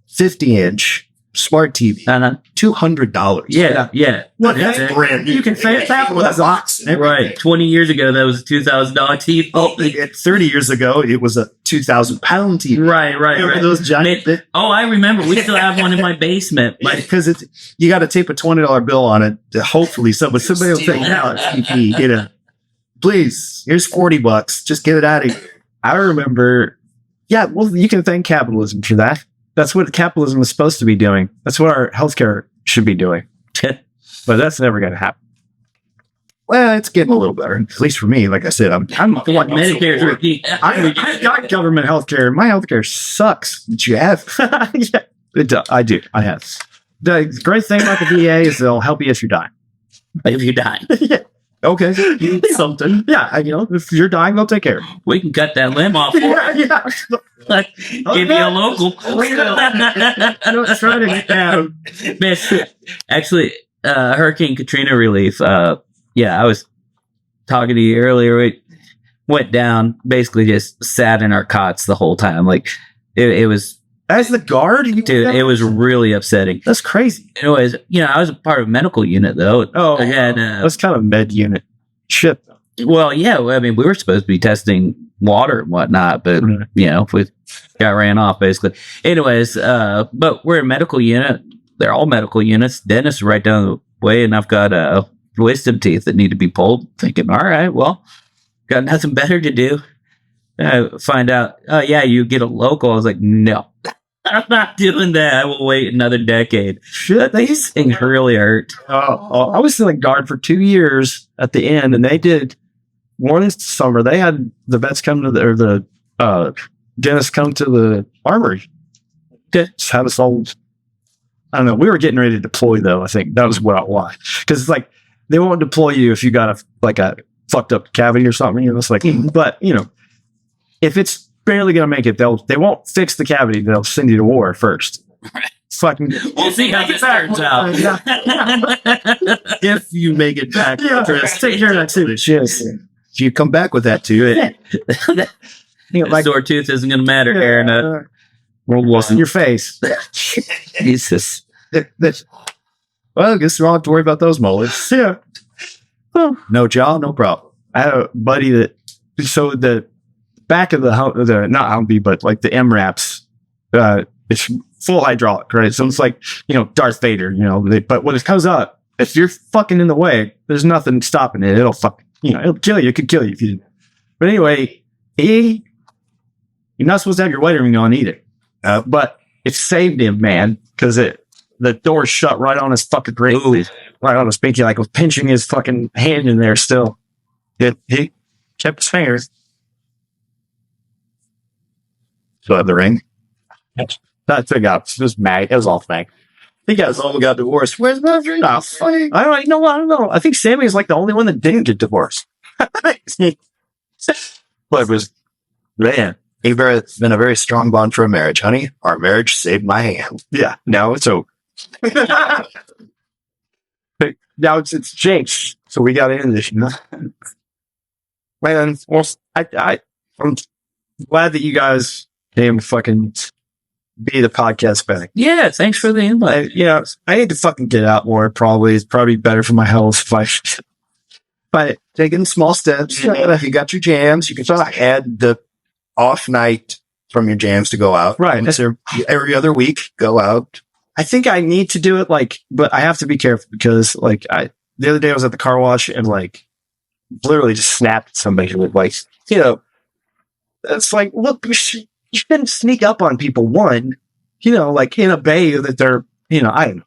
50-inch smart TV. $200. Yeah. What? Yeah. That's brand new. You can say it that with a box and everything. Right. 20 years ago, that was a $2,000 TV. Oh, 30 years ago, it was a 2,000-pound TV. Right. Remember those giant? Oh, I remember. We still have one in my basement. Because you got to tape a $20 bill on it. To hopefully somebody will take it out. Get it. Please, here's $40. Just get it out of here. I remember. Yeah, well, you can thank capitalism for that. That's what capitalism is supposed to be doing. That's what our healthcare should be doing. But that's never going to happen. Well, it's getting a little better. At least for me. Like I said, I'm Medicare. I got government healthcare. My healthcare sucks. But you have. Yeah, it does. I do. I have. The great thing about the VA is they'll help you if you die. If you die. Yeah. Okay. Something. Yeah. If you're dying, they'll take care of you. We can cut that limb off. Yeah. Give you a local. I don't try to get down. Man, actually, Hurricane Katrina relief. I was talking to you earlier. We went down, basically just sat in our cots the whole time. Like it was. As the guard, Dude, it was really upsetting. That's crazy. Anyways, I was a part of a medical unit though. Oh, I had, that's kind of med unit shit. Well, yeah. I mean, we were supposed to be testing water and whatnot, but we got ran off basically. Anyways, but we're a medical unit. They're all medical units. Dentist right down the way, and I've got wisdom teeth that need to be pulled. Thinking, all right, well, got nothing better to do. Find out, oh yeah, you get a local. I was like, no, I'm not doing that. I will wait another decade. Shit, These things really hurt. I was in guard for 2 years at the end, and they did one summer. They had the vets come to the dentists come to the armory. Just have us all. I don't know. We were getting ready to deploy though. I think that was why. Because it's like they won't deploy you if you got a fucked up cavity or something. It's like, but if it's barely gonna make it, they won't fix the cavity. They'll send you to war first. Fucking. We'll see how this turns out. If you make it back. Chris, take care of that too. Yes. If you come back with that too. Sore tooth isn't gonna matter, Aaron. World War in your face. Jesus. Well, I guess we don't have to worry about those molars. Yeah. Well, no jaw, no problem. I had a buddy so the back of the not Humvee, but like the MRAPs, it's full hydraulic, right? So it's like, Darth Vader, but when it comes up, if you're fucking in the way, there's nothing stopping it. It'll it'll kill you. It could kill you if you didn't. But anyway, you're not supposed to have your wedding ring on either. But it saved him, man, because the door shut right on his fucking ring, right on his pinky, like was pinching his fucking hand in there still. He kept his fingers. Still have the ring? That took out. It was mag. It was all mag. I think guys all got divorced. Where's my ring? I don't know. I don't know. I think Sammy is like the only one that didn't get divorced. But it was, man, it's been a very strong bond for a marriage, honey. Our marriage saved my hand. Yeah. Now it's over. Now it's changed. So we got to end this, Man, well, glad that you guys came fucking be the podcast back. Yeah, thanks for the invite. I need to fucking get out more. Probably it's probably better for my health if I. But taking small steps, you got your jams. You can just add the off night from your jams to go out. Right. Every other week, go out. I think I need to do it but I have to be careful because the other day I was at the car wash and literally just snapped at somebody with it's like, look, you shouldn't sneak up on people. One, in a bay that they're, I don't know.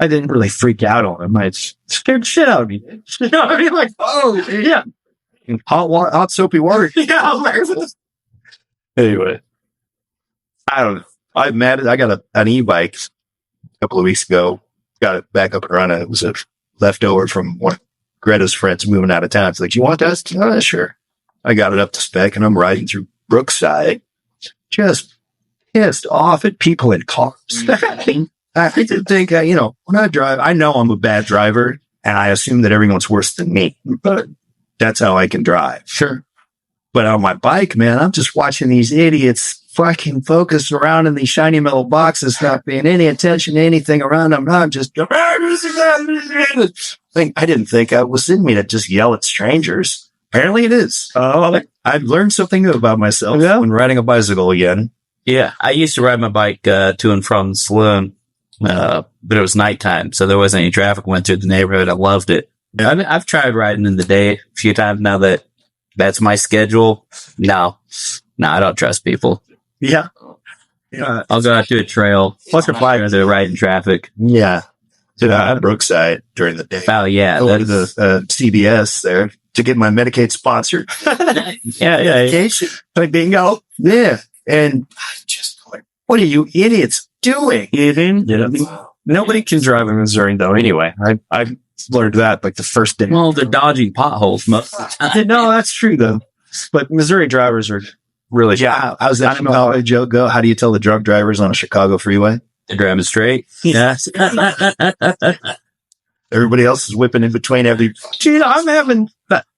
I didn't really freak out on them. I scared the shit out of me. Like, oh, yeah. Hot soapy water. Yeah. Anyway, I don't know. I'm mad. I got an e-bike a couple of weeks ago. Got it back up and running. It was a leftover from one of Greta's friends moving out of town. It's like, you want that? Sure. I got it up to spec and I'm riding through Brookside. Just pissed off at people in cars. I didn't think, when I drive, I know I'm a bad driver and I assume that everyone's worse than me, but that's how I can drive. Sure. But on my bike, man, I'm just watching these idiots fucking focused around in these shiny metal boxes, not paying any attention to anything around them. I'm just, I didn't think it was in me to just yell at strangers. Apparently it is. I've learned something new about myself when riding a bicycle again. Yeah, I used to ride my bike to and from the Saloon, but it was nighttime, so there wasn't any traffic. Went through the neighborhood. I loved it. Yeah. I've tried riding in the day a few times now that that's my schedule. No, I don't trust people. Yeah. I'll go out to a trail. Plus your bike to ride in traftic. Yeah. At Brookside during the day. Oh, yeah. I went to the CBS there to get my Medicaid sponsored. Medication. Like bingo. Yeah. And I just like, what are you idiots doing? Nobody can drive in Missouri though. Anyway, I learned that the first day. Well, they're dodging potholes most of the time. No, that's true though. But Missouri drivers are really. Yeah. How's that Chicago joke go? How do you tell the drunk drivers on a Chicago freeway? They're driving straight. Yes. Everybody else is whipping in between every. Gee, I'm having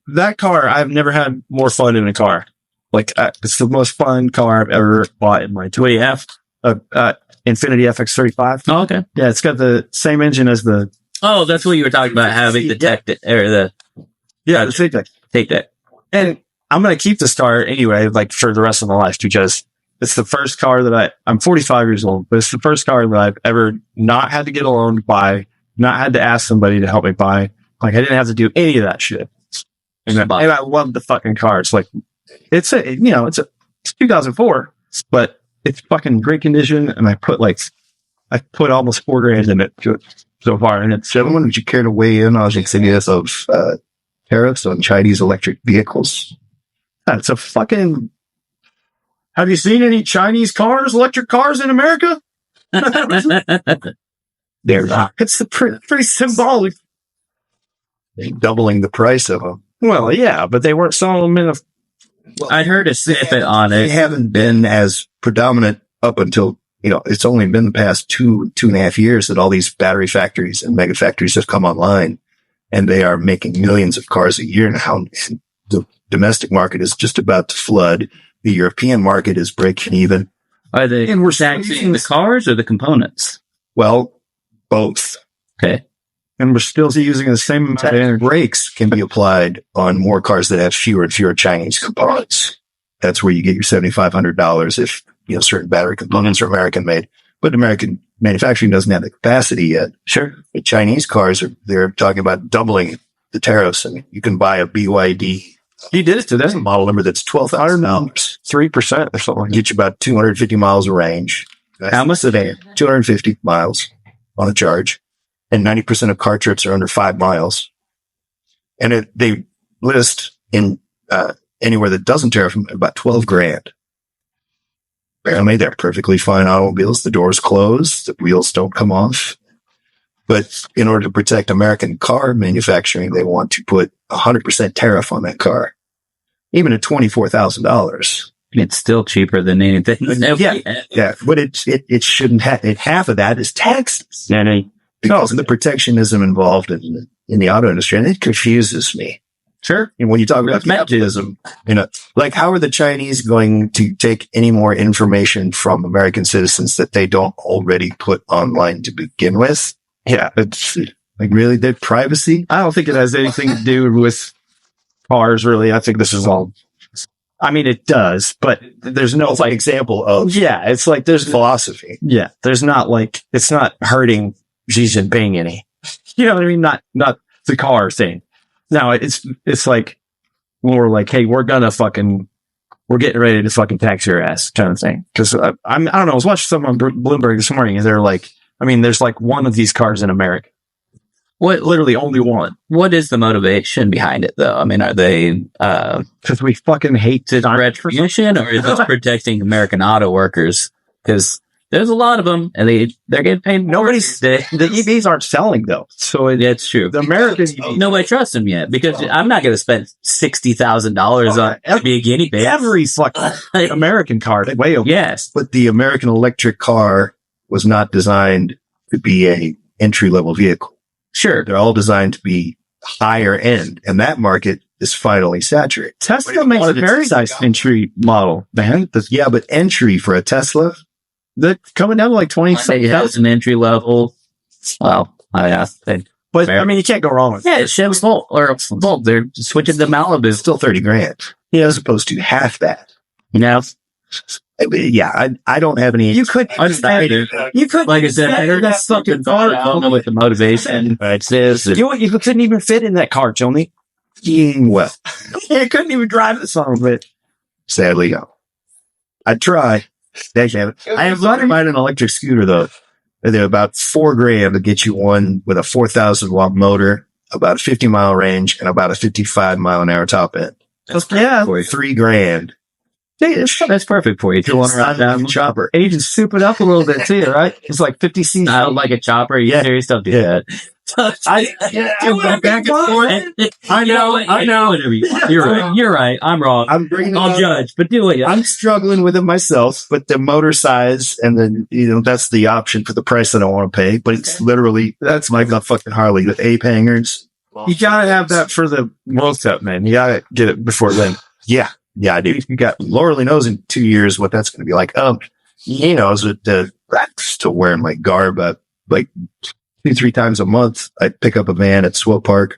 that car. I've never had more fun in a car. It's the most fun car I've ever bought in my life. What do you have? Infiniti FX35. Oh, okay. Yeah, it's got the same engine as the. Oh, that's what you were talking about, having the tech or the. Yeah, the take that. And I'm going to keep this car anyway, for the rest of my life, because it's the first car that I'm 45 years old, but it's the first car that I've ever not had to get a loan to buy, not had to ask somebody to help me buy. I didn't have to do any of that shit. And I love the fucking car. It's it's 2004, but it's fucking great condition. And I put almost $4,000 in it so far. And Gentlemen, would you care to weigh in on the ideas of tariffs on Chinese electric vehicles? It's a fucking. Have you seen any Chinese cars, electric cars in America? They're not. It's pretty symbolic. They're doubling the price of them. Well, yeah, but they weren't selling them in a. I'd heard a snippet on it. They haven't been as predominant up until, it's only been the past 2.5 years that all these battery factories and mega factories have come online, and they are making millions of cars a year now. The domestic market is just about to flood. The European market is breaking even. Are they taxing the cars or the components? Well, both. Okay. And we're still using the same amount of energy. Brakes can be applied on more cars that have fewer and fewer Chinese components. That's where you get your $7,500 if certain battery components are American made. But American manufacturing doesn't have the capacity yet. Sure. The Chinese cars they're talking about doubling the tariffs. I mean, you can buy a BYD. He did it to them. Model number that's $12,000. 3% or something. Get you about 250 miles of range. How much a day? 250 miles on a charge. And 90% of car trips are under 5 miles. And they list in anywhere that doesn't tariff them about $12,000. Apparently, they're perfectly fine automobiles. The doors close. The wheels don't come off. But in order to protect American car manufacturing, they want to put 100% tariff on that car, even at $24,000. It's still cheaper than anything. Yeah. But it shouldn't have. Half of that is taxes. Because of the protectionism involved in the auto industry, and it confuses me. Sure. And when you talk about Matches. capitalism, like how are the Chinese going to take any more information from American citizens that they don't already put online to begin with? Yeah. It's, Like really, their privacy? I don't think it has anything to do with cars, really. I think this is all. I mean, it does, but there's no It's an example of Yeah, it's like there's philosophy. Yeah, there's not like it's not hurting Xi Jinping any. You know what I mean? Not the car thing. No, it's like more like, hey, we're getting ready to fucking tax your ass kind of thing. Because I don't know. I was watching something on Bloomberg this morning, and they're like, I mean, there's like one of these cars in America. What Literally only one. What is the motivation behind it, though? I mean, are they Because we fucking hate to retribution, or is it protecting American auto workers? Because there's a lot of them, and they're getting paid. The EVs aren't selling though, so That's true. the American EVs. Nobody trusts them yet because I'm not going to spend $60,000 on to be a guinea pig. Every fucking American car, they way over. Yes, But the American electric car was not designed to be a entry-level vehicle. sure. They're all designed to be higher end, and that market is finally saturated. Tesla makes a very nice entry model, man. Yeah, but entry for a Tesla, They're coming down to like 20 It has an entry level. Well, But I mean, you can't go wrong with it. yeah, it's Chev's Volt or Volt. They're switching to Malibu. it's still 30 grand. As opposed to half that. Now, I mean, yeah, I don't have any. You could, you could, like I said, I heard that fucking car. I don't know what the motivation is. you couldn't even fit in that car, Tony. Well, You couldn't even drive the song of it. sadly, no. I'd try. Damn it. I have to find an electric scooter though. They're about $4 grand to get you one with a 4,000 watt motor, about a 50-mile range, and about a 55-mile-an-hour top end. Yeah. $3 grand. That's perfect for you. You want to ride down chopper. And you can soup it up a little bit too, right? It's like 50 cc. I like a chopper. You serious? Don't do that. Back and forth. I know. Whatever you want. You're right. I'm wrong. I'm bringing. I'll judge, but do it. I'm struggling with it myself, but the motor size and then that's the option for the price that I want to pay. But it's literally that's like a fucking Harley with ape hangers. You gotta have that for the World Cup, man. You gotta get it before then. Yeah, I do. You got Laura only knows in 2 years what that's going to be like. He knows that I'm still wearing my garb. Like 2-3 times a month, I pick up a van at Wport,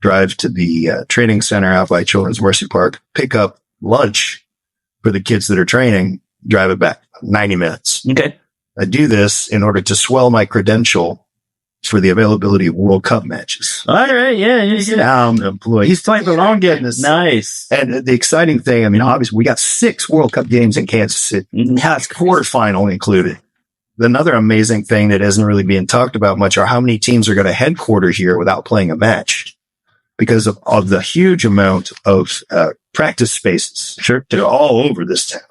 drive to the training center out by Children's Mercy Park, pick up lunch for the kids that are training, drive it back 90 minutes. Okay. I do this in order to swell my credential for the availability of World Cup matches. All right. Yeah. Now I'm employed. He's playing the long game. Nice. And the exciting thing, I mean, obviously, we got 6 World Cup games in Kansas City. That's quarterfinal included. Another amazing thing that isn't really being talked about much are how many teams are going to headquarter here without playing a match because of the huge amount of practice spaces. Sure. They're all over this town,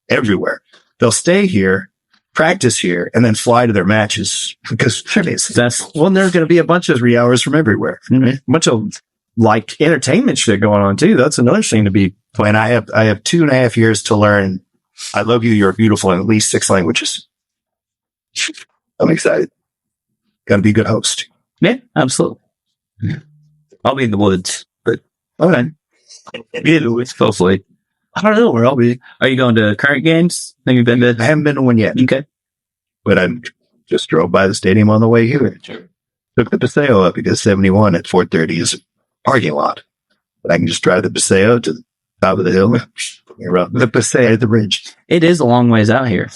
everywhere. They'll stay here, practice here, and then fly to their matches because there's going to be a bunch of 3 hours from everywhere. A bunch of like entertainment shit going on too. That's another thing to be. And I have 2.5 years to learn I love you, you're beautiful in at least 6 languages. I'm excited. Got to be a good host. Yeah, absolutely. I'll be in the woods, but All right. hopefully. I don't know where I'll be. Are you going to current games? Have you been I to? haven't been to one yet, Okay. but I just drove by the stadium on the way here. Took the Paseo up because 71 at 4:30 is a parking lot. But I can just drive the Paseo to the top of the hill. Around the Paseo at the bridge. It is a long ways out here.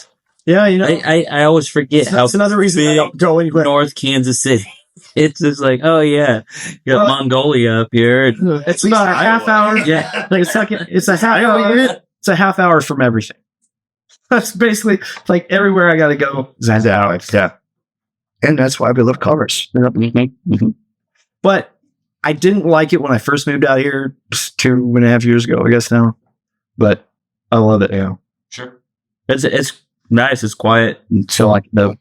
Yeah, you know, I always forget how that's another reason I don't go anywhere. North Kansas City. It's just like, oh yeah, you got Mongolia up here. It's about a half hour. Yeah, Like it's a half hour. It's a half hour from everything. That's basically like everywhere I got to go. That's how it's. Yeah. And that's why we love covers. But I didn't like it when I first moved out here 2.5 years ago, I guess now. But I love it now. sure. It's nice. It's quiet. So like no.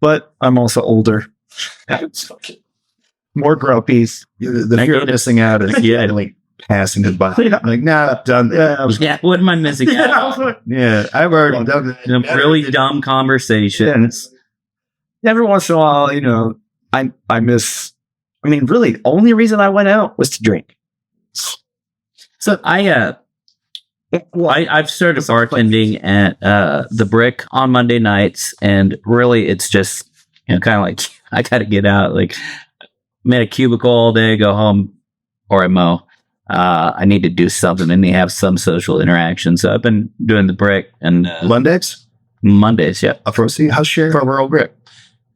But I'm also older. More groppies. The I fear get of it. missing out is like passing goodbye. I'm like, nah, I've done that. Yeah, what am I missing? Yeah, I've already done that. Some really dumb conversations. Every once in a while, I miss. I mean, really, the only reason I went out was to drink. So I've started bartending at the Brick on Monday nights, and really it's just kind of like I got to get out. Like I'm at a cubicle all day, go home, or I mow. I need to do something and have some social interaction. So I've been doing the Brick and Mondays. Yeah. Proceed. How's Sherry from Rural Brick?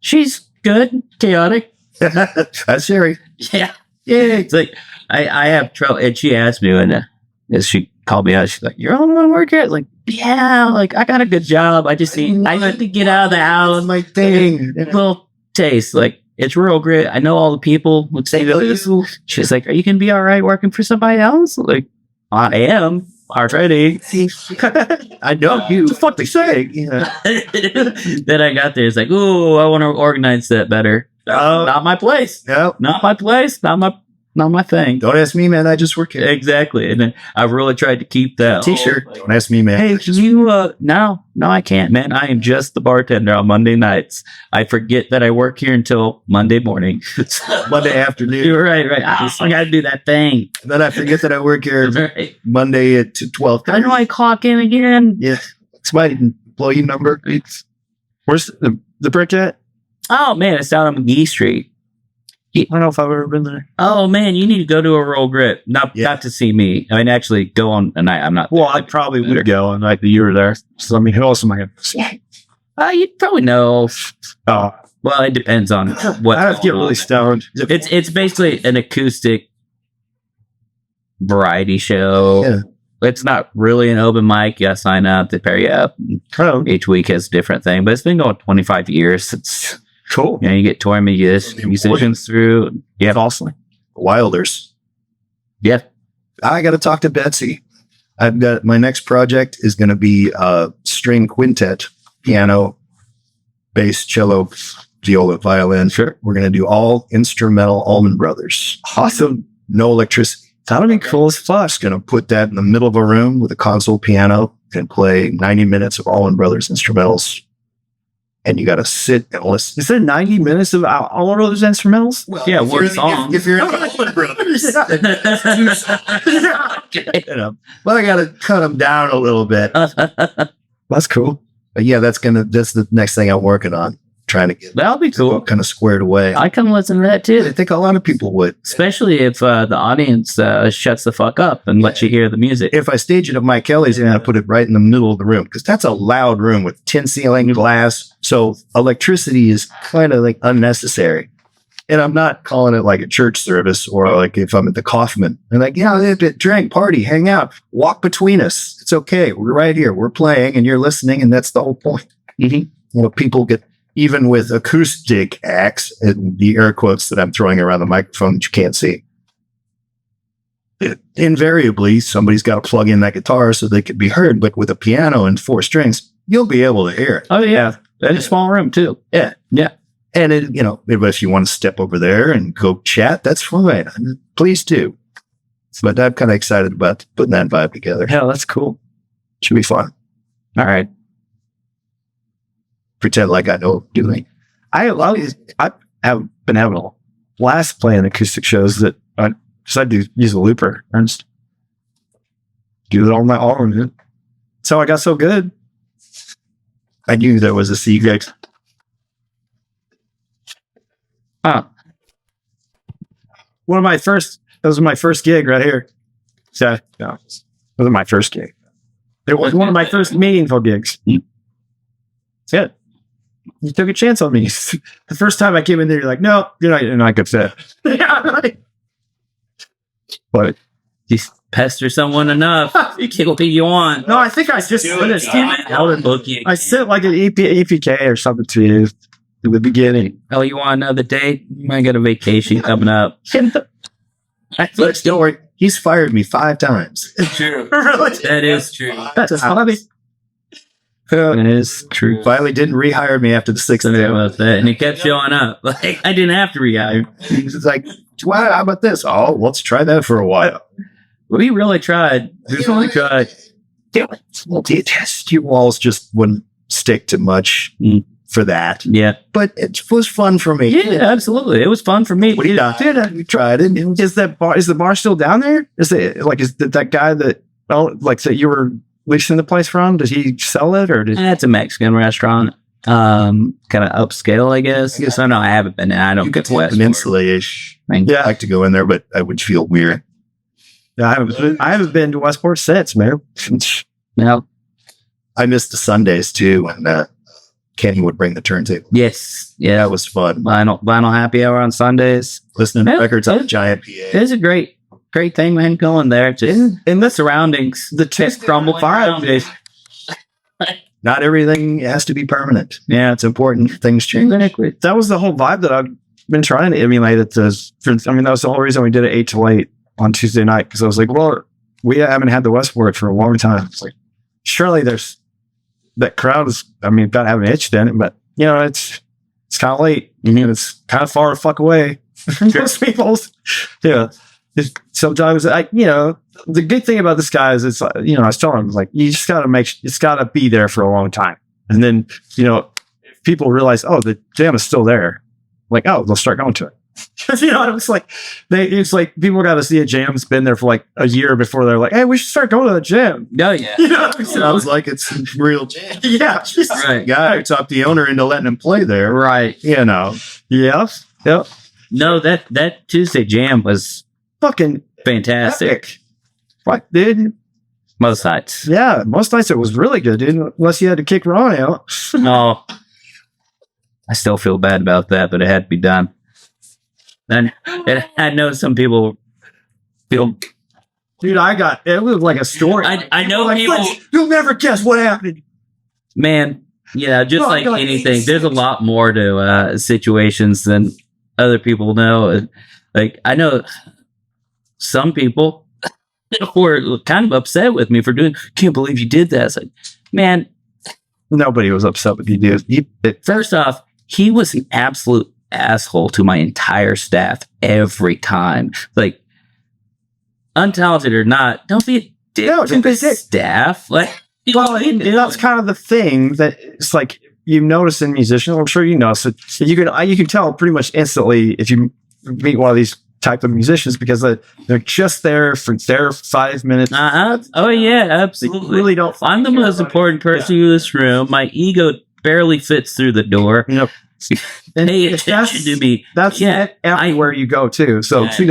She's good, chaotic. That's Sherry. Yeah. It's like I have trouble, and she asked me when as she called me out, she's like, "You're the only one working here?" Like, yeah, like I got a good job. I just need I have to get out of the house. My thing. Little taste, like it's real great. I know all the people would say this. She's like, "Are you gonna be all right working for somebody else?" Like, I am already. I know you. What the fuck they say? Yeah. Then I got there. It's like, "Ooh, I want to organize that better." Not my place. No. Not my place. Not my thing. Don't ask me, man. I just work here. Exactly. And then I really tried to keep that T-shirt. Don't ask me, man. Hey, can you, no, I can't, man. I am just the bartender on Monday nights. I forget that I work here until Monday morning. Monday afternoon. You're right. I got to do that thing. And then I forget that I work here Right. Monday at 12. How do I clock in again? Yeah. Somebody employee number. Where's the Brick at? Oh, man, it's down on McGee Street. I don't know if I've ever been there. Oh, man, you need to go to a roll grip. Not to see me. I mean, actually, go on a night. I'm not. Well, I probably would go on like the you were there. So, I mean, who else am I going to see? You'd probably know. Oh, Well, it depends on what. I have to get really stoned. It's basically an acoustic variety show. Yeah. It's not really an open mic. You gotta sign up. They pair you up. Oh, Each week has a different thing, but it's been going 25 years. It's cool. you get touring musicians through. Yeah, Awesome. Wilders. yeah. I got to talk to Betsy. I've got my next project is going to be a string quintet, piano, bass, cello, viola, violin. Sure. We're going to do all instrumental Allman Brothers. Awesome. No electricity. That'll be cool as fuck. Just going to put that in the middle of a room with a console piano and play 90 minutes of Allman Brothers instrumentals. And you got to sit and listen. Is there 90 minutes of all of those instrumentals? Well, Yeah, if one you're- song. If you're in Allman Brothers, you know, but I got to cut them down a little bit. That's cool. But yeah, that's the next thing I'm working on, trying to get That'll be cool. kind of squared away. I can listen to that I too, think a lot of people would. especially if the audience shuts the fuck up and lets you hear the music. If I stage it at Mike Kelly's, I'm going to put it right in the middle of the room because that's a loud room with tin ceiling, glass. So electricity is kind of like unnecessary. And I'm not calling it like a church service or like if I'm at the Kaufman. And like, yeah, drink, party, hang out, walk between us. It's okay. We're right here. We're playing and you're listening. And that's the whole point. Mhm. People get, even with acoustic acts, and the air quotes that I'm throwing around the microphone that you can't see. Invariably, somebody's got to plug in that guitar so they can be heard. But with a piano and 4 strings, you'll be able to hear it. Oh yeah, that's a small room too. Yeah. And if you want to step over there and go chat, that's fine. Please do. But I'm kind of excited about putting that vibe together. Hell, that's cool. Should be fun. All right. Pretend like I know what I'm doing. I have been having a blast playing acoustic shows that because I do use a looper and just do it on my own. Dude. So I got so good. I knew there was a secret. Huh. That was my first gig right here. So, no, it was my first gig. It was one of my first meaningful gigs. That's it. You took a chance on me. The first time I came in there, you're like, no, you're not a good fit. But You pester someone enough, you get what you want. no, I think I just finished. I sent like an EPK or something to you in the beginning. Oh, you want another date? You might get a vacation coming up. But don't worry, he's fired me 5 times. True. Really? That is true. That's funny. That is true. Finally didn't rehire me after the 6th Something day. about that, and he kept showing up. Like I didn't have to rehire. He's like, well, how about this? Oh, let's try that for a while. We really tried. We really tried. Well, the test walls just wouldn't stick to much for that. Yeah. But it was fun for me. Yeah, absolutely. It was fun for me. We tried it. Is the bar still down there? Is that guy that that you were leasing the place from? Does he sell it or It's a Mexican restaurant. Kind of upscale, I guess. So no, I haven't been in. I don't get to West. Peninsula-ish. Yeah. I like to go in there, but I would feel weird. Yeah, I haven't been to Westport since, man. No. I missed the Sundays too when Kenny would bring the turntable. Yes. Yeah. That was fun. Vinyl happy hour on Sundays. Listening to Yeah, records on yeah. a giant PA. It's a great thing, man, going there. Just in the surroundings. The Tuesday crumble fire days. Not everything has to be permanent. Yeah, it's important. Things change. That was the whole vibe that I've been trying to emulate at this. That was the whole reason we did it 8 to 8 on Tuesday night. Cause I was like, well, we haven't had the Westport for a long time. It's like, surely there's that crowd is, gotta have an itch in it, but it's kind of late and it's kind of far the fuck away from most people's. Yeah. Sometimes the good thing about this guy is it's I was telling him, like, you just gotta it's gotta be there for a long time. And then, if people realize, oh, the jam is still there, like, oh, they'll start going to it. It's like people got to see a jam that's been there for like a year before they're like, hey, we should start going to the gym. Oh, yeah. Sounds like it's a real jam. Yeah. Right. Guy talked the owner into letting him play there. Right. Yep. No, that Tuesday jam was Fucking fantastic. epic. Fuck, dude. Most nights. Yeah, most nights it was really good, dude. Unless you had to kick Ron out. No. I still feel bad about that, but it had to be done. And I know some people feel. Dude, it was like a story. I know like, people. You'll never guess what happened. Man, yeah, just like anything, there's a lot more to situations than other people know. Like, I know some people were kind of upset with me for can't believe you did that. It's like, man. Nobody was upset with you, dude. First off, he was an absolute asshole to my entire staff every time. Like, untalented or not, don't be a dick to the staff. Like, that's kind of the thing that it's like you notice in musicians. I'm sure you notice it. You can tell pretty much instantly if you meet one of these type of musicians because they're just there for their 5 minutes. Oh yeah, absolutely. They really don't. I'm the most important person in this room. My ego barely fits through the door. Yep. Pay attention to me. That's everywhere you go too. So I think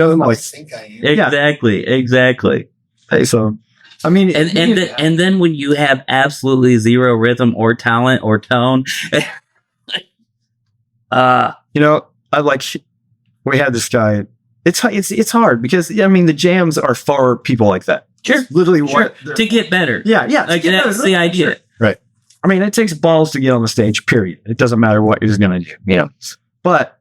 I am. Exactly. Hey, so I mean, and then when you have absolutely zero rhythm or talent or tone, I like we had this guy. It's hard because the jams are for people like that. Sure, it's literally what to get better. Yeah. Like, that's the idea. Sure. Right. It takes balls to get on the stage, period. It doesn't matter what you're going to do, But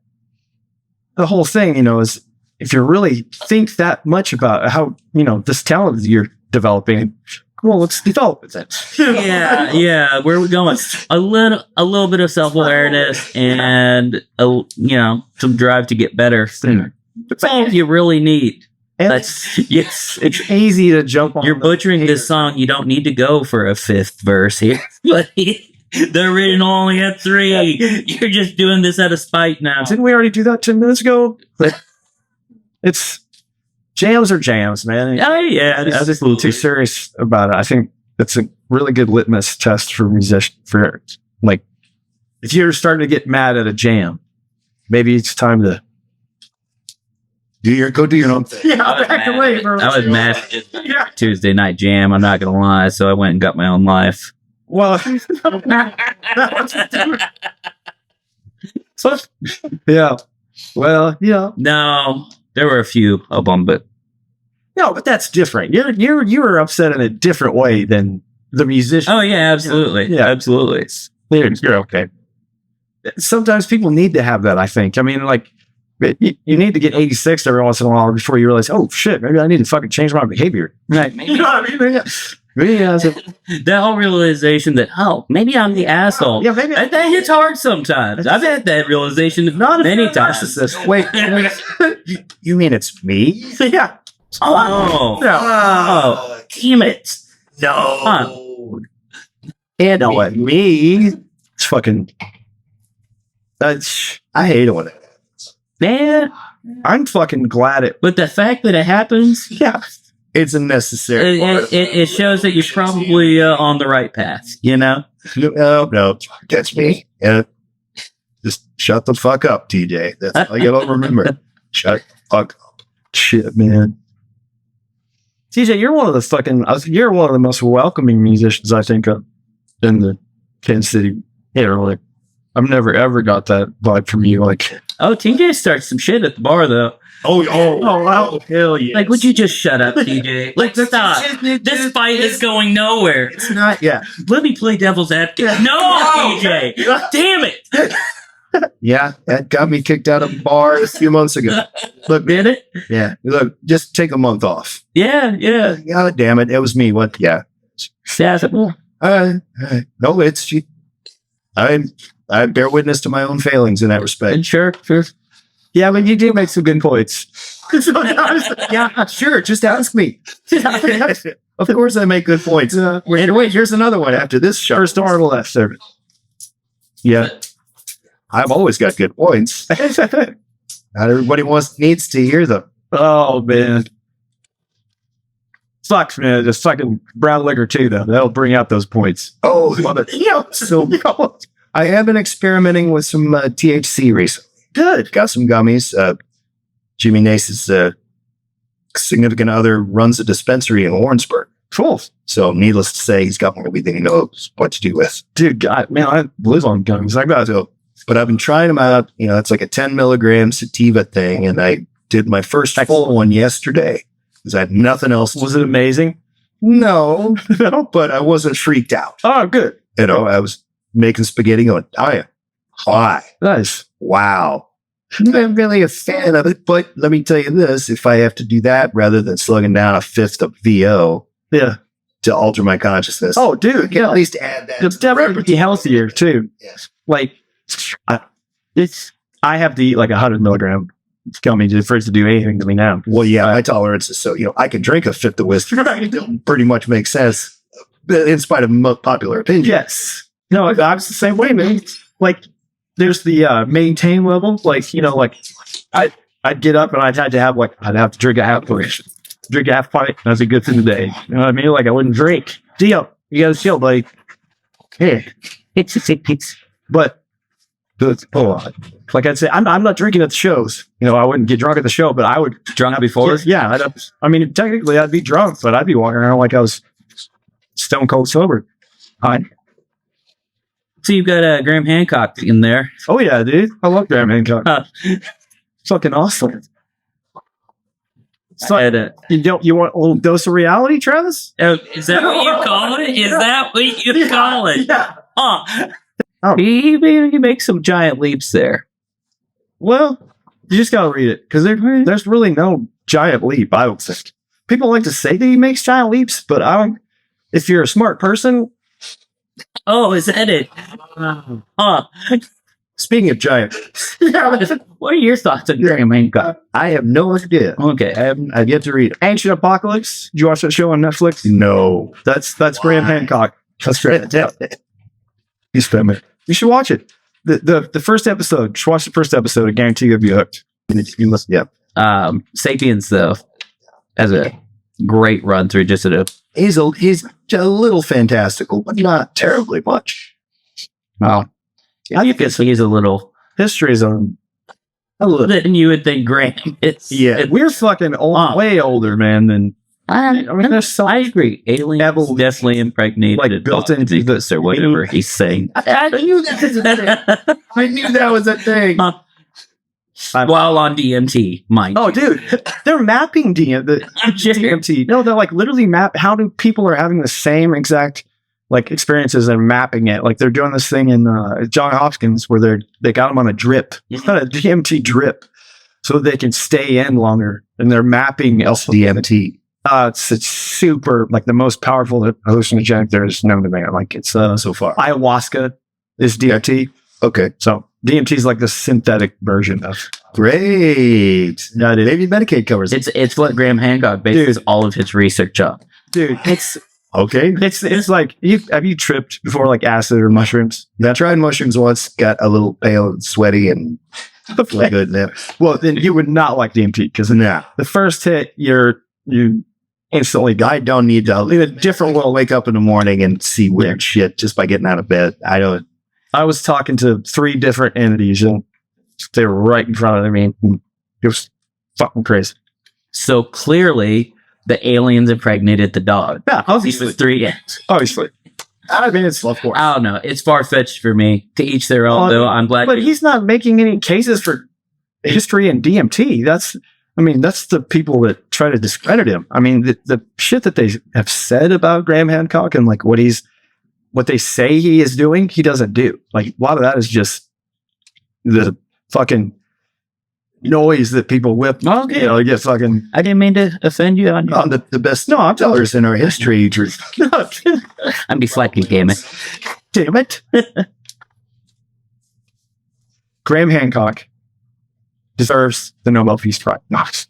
the whole thing, is if you really think that much about how, this talent that you're developing, well, let's develop it then. Yeah. Where are we going? A little bit of self-awareness and, some drive to get better. That's all you really need. And it's easy to jump on. You're butchering this song. You don't need to go for a fifth verse here. But the original only had 3. You're just doing this out of spite now. Didn't we already do that 10 minutes ago? It's jams are jams, man. Oh, yeah. I was just a little too serious about it. I think that's a really good litmus test for musicians. If you're starting to get mad at a jam, maybe it's time to go do your own thing. Yeah, back away, bro. I was mad at Tuesday night jam. I'm not gonna lie, so I went and got my own life. Well, yeah. Well, yeah. No, there were a few of them, but no, but that's different. You were upset in a different way than the musician. Oh yeah, absolutely, yeah, absolutely. You're okay. Sometimes people need to have that. I think. You need to get 86 every once in a while before you realize, oh shit, maybe I need to fucking change my behavior. Right. You know what I mean? Yeah. That whole realization that, maybe I'm the asshole. Yeah, maybe that hits hard sometimes. I've had that realization many times. Wait, you mean it's me? Yeah. Oh. No. Oh. Damn it. No. Huh. And me. It's fucking I hate it when it. Man, I'm fucking glad it. but the fact that it happens, Yeah. It's a necessary part. it shows that you're probably on the right path, you know? No, that's me. Just shut the fuck up, TJ. That's all you gotta remember. Shut the fuck up. Shit, man. TJ, you're one of the most welcoming musicians I think of in the Kansas City area. I've never ever got that vibe from you. Like, Oh, TJ starts some shit at the bar, though. wow, hell yeah. Like, would you just shut up, TJ? Like, stop. This fight is going nowhere. It's not, yeah. Let me play devil's advocate. No, TJ! Damn it! Yeah, that got me kicked out of a bar a few months ago. Look, Did it? yeah, look, just take a month off. Yeah. God damn it, it was me. What? Yeah. No, it's I bear witness to my own failings in that respect. Sure. Yeah, but you do make some good points. Yeah, sure. Just ask me. Of course, I make good points. Wait, here's another one after this show. First to our left, sir. Yeah, I've always got good points. Not everybody needs to hear them. Oh, man. Sucks, man. Just fucking brown liquor, too, though. That'll bring out those points. Oh, yeah. So I have been experimenting with some THC recently. Good. Got some gummies. Jimmy Nace's significant other runs a dispensary in Warrensburg. Cool. So, needless to say, he's got more weed than he knows what to do with. Dude, man, I live on gummies. I got to. But I've been trying them out. You know, it's like a 10 milligram sativa thing, and I did my first full one yesterday because I had nothing else. Was it amazing? No, but I wasn't freaked out. Oh, good. You know, I was making spaghetti going, I am high. Nice. Wow. I'm not really a fan of it, but let me tell you this, if I have to do that rather than slugging down a fifth of VO Yeah. to alter my consciousness, Oh, dude. I can at least add that. It's to the definitely repertoire. healthier, too. Yes. Like, I have to eat like 100 milligram gummy for it to do anything to me now. Well, yeah, my tolerance is so, I can drink a fifth of whiskey. It pretty much makes sense in spite of popular opinion. Yes. No, I was the same way, man. Like, there's the maintain level. Like, I'd get up and I'd have to drink a half pint. That's a good thing today. You know what I mean? Like, I wouldn't drink. Deal. You gotta chill, buddy. Yeah. But, like I'd say, I'm not drinking at the shows. I wouldn't get drunk at the show, but I would. Drunk before? Yeah. Technically, I'd be drunk, but I'd be walking around like I was stone cold sober. So you've got Graham Hancock in there. Oh yeah, dude. I love Graham Hancock. Fucking awesome. So, you want a little dose of reality, Travis? Is that what you call it? Is that what you call it? Yeah. Oh. He makes some giant leaps there. Well, you just gotta read it because there's really no giant leap. I don't think people like to say that he makes giant leaps, but I don't. If you're a smart person. Oh, is that it? Speaking of giant, what are your thoughts on Graham Hancock? I have no idea. Okay, I've yet to read it. Ancient Apocalypse. Did you watch that show on Netflix? No. That's Graham Hancock. That's right. He's famous. You should watch it. The first episode. Just watch the first episode. I guarantee you'll be hooked. You must. Yeah. Sapiens though has a great run through. He's a little fantastical, but not terribly much. Well, I guess he's a little History is on. a little than you would think. Graham, We're fucking old, way older, man, than. I agree. Aliens definitely impregnated, like built into this or whatever he's saying. I knew that. I knew that was a thing. While on DMT, mind. Oh, dude, they're mapping DMT. No, they're like literally how do people are having the same exact like experiences and mapping it. Like they're doing this thing in John Hopkins where they got them on a drip. It's not a DMT drip, so they can stay in longer, and they're mapping DMT. It's super like the most powerful hallucinogenic there is known to man. Like it's so far. Ayahuasca is DMT. Okay, so DMT is like the synthetic version of. Great. Maybe Medicaid covers it. It's what Graham Hancock bases all of his research on. Dude, Okay. It's like, have you tripped before like acid or mushrooms? I tried mushrooms once, got a little pale and sweaty and feel good now. Well, then you would not like DMT because Nah, the first hit, you instantly I don't need to in a different world. wake up in the morning and see weird shit just by getting out of bed. I don't. I was talking to 3 different entities and they were right in front of me. It was fucking crazy. So clearly, the aliens impregnated the dog. Yeah, These was 3 ends. obviously. I mean, it's Of course. I don't know. It's far fetched for me. To each their own, though. I'm glad. But he's not making any cases for history and DMT. That's the people that try to discredit him. I mean, the shit that they have said about Graham Hancock and like what they say he is doing, he doesn't do. Like a lot of that is just the fucking noise that people whip. Oh, okay. You know, get fucking. I didn't mean to offend you. On the best I'm tellers in our history. I'm deflecting, damn it. Damn it. Graham Hancock deserves the Nobel Peace Prize. Nice.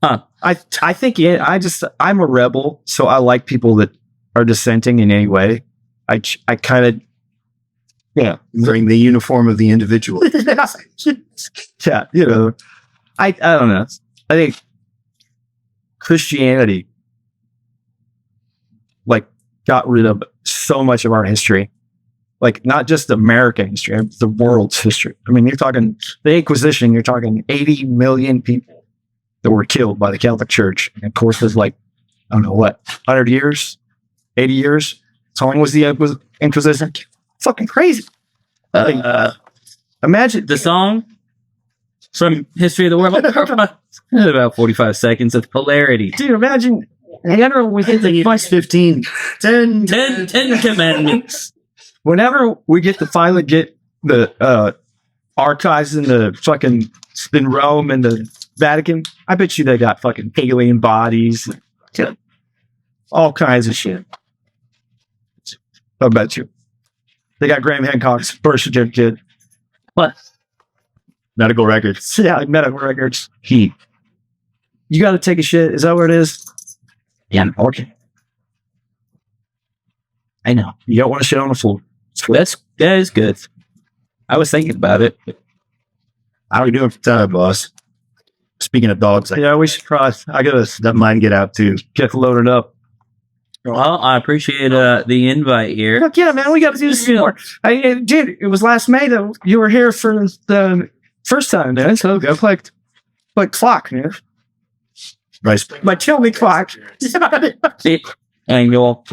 Huh. I think I'm a rebel, so I like people that are dissenting in any way. I kind of, yeah, Wearing the uniform of the individual. yeah, you know, I don't know. I think Christianity like got rid of so much of our history, like not just American history, the world's history. I mean, you're talking the Inquisition. You're talking 80 million people that were killed by the Catholic Church. And of course, there's like I don't know what 100 years, 80 years. How long was the Inquisition? Fucking crazy. Imagine The song from History of the World. About 45 seconds of hilarity. dude, imagine whenever we get the 15, 10, 10 commandments. whenever we get to finally get the archives in the fucking in Rome and the Vatican, I bet you they got fucking alien bodies, all kinds of shit. I bet you they got Graham Hancock's birth certificate. What? medical records. Yeah, like medical records. You got to take a shit. Is that what it is? Yeah. Okay. I know. You don't want to shit on the floor. That is good. I was thinking about it. How are we doing for time, boss? Speaking of dogs, Yeah, we should try. I gotta let mine get out too. get loaded up. Well, I appreciate the invite here. Heck yeah, man, we got to do this more. Dude, it was last May that you were here for the first time, man. So go like clock, man. Rice. My Tilney clock. Annual.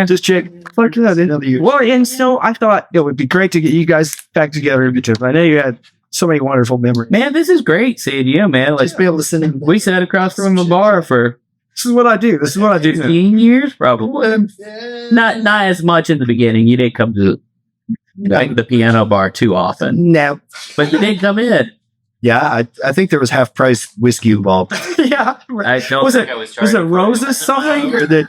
Just check. Fuck yeah, well, and so I thought it would be great to get you guys back together because I know you had so many wonderful memories. Man, this is great seeing you, man. Like, Just be able to sit in. we sat across from a bar for This is what I do. 15 years, probably. Not as much in the beginning. You didn't come to the piano bar too often, No. but you did come in. Yeah, I think there was half price whiskey involved. Yeah. I don't Was think it I was was it trying to- Rose's something? Or that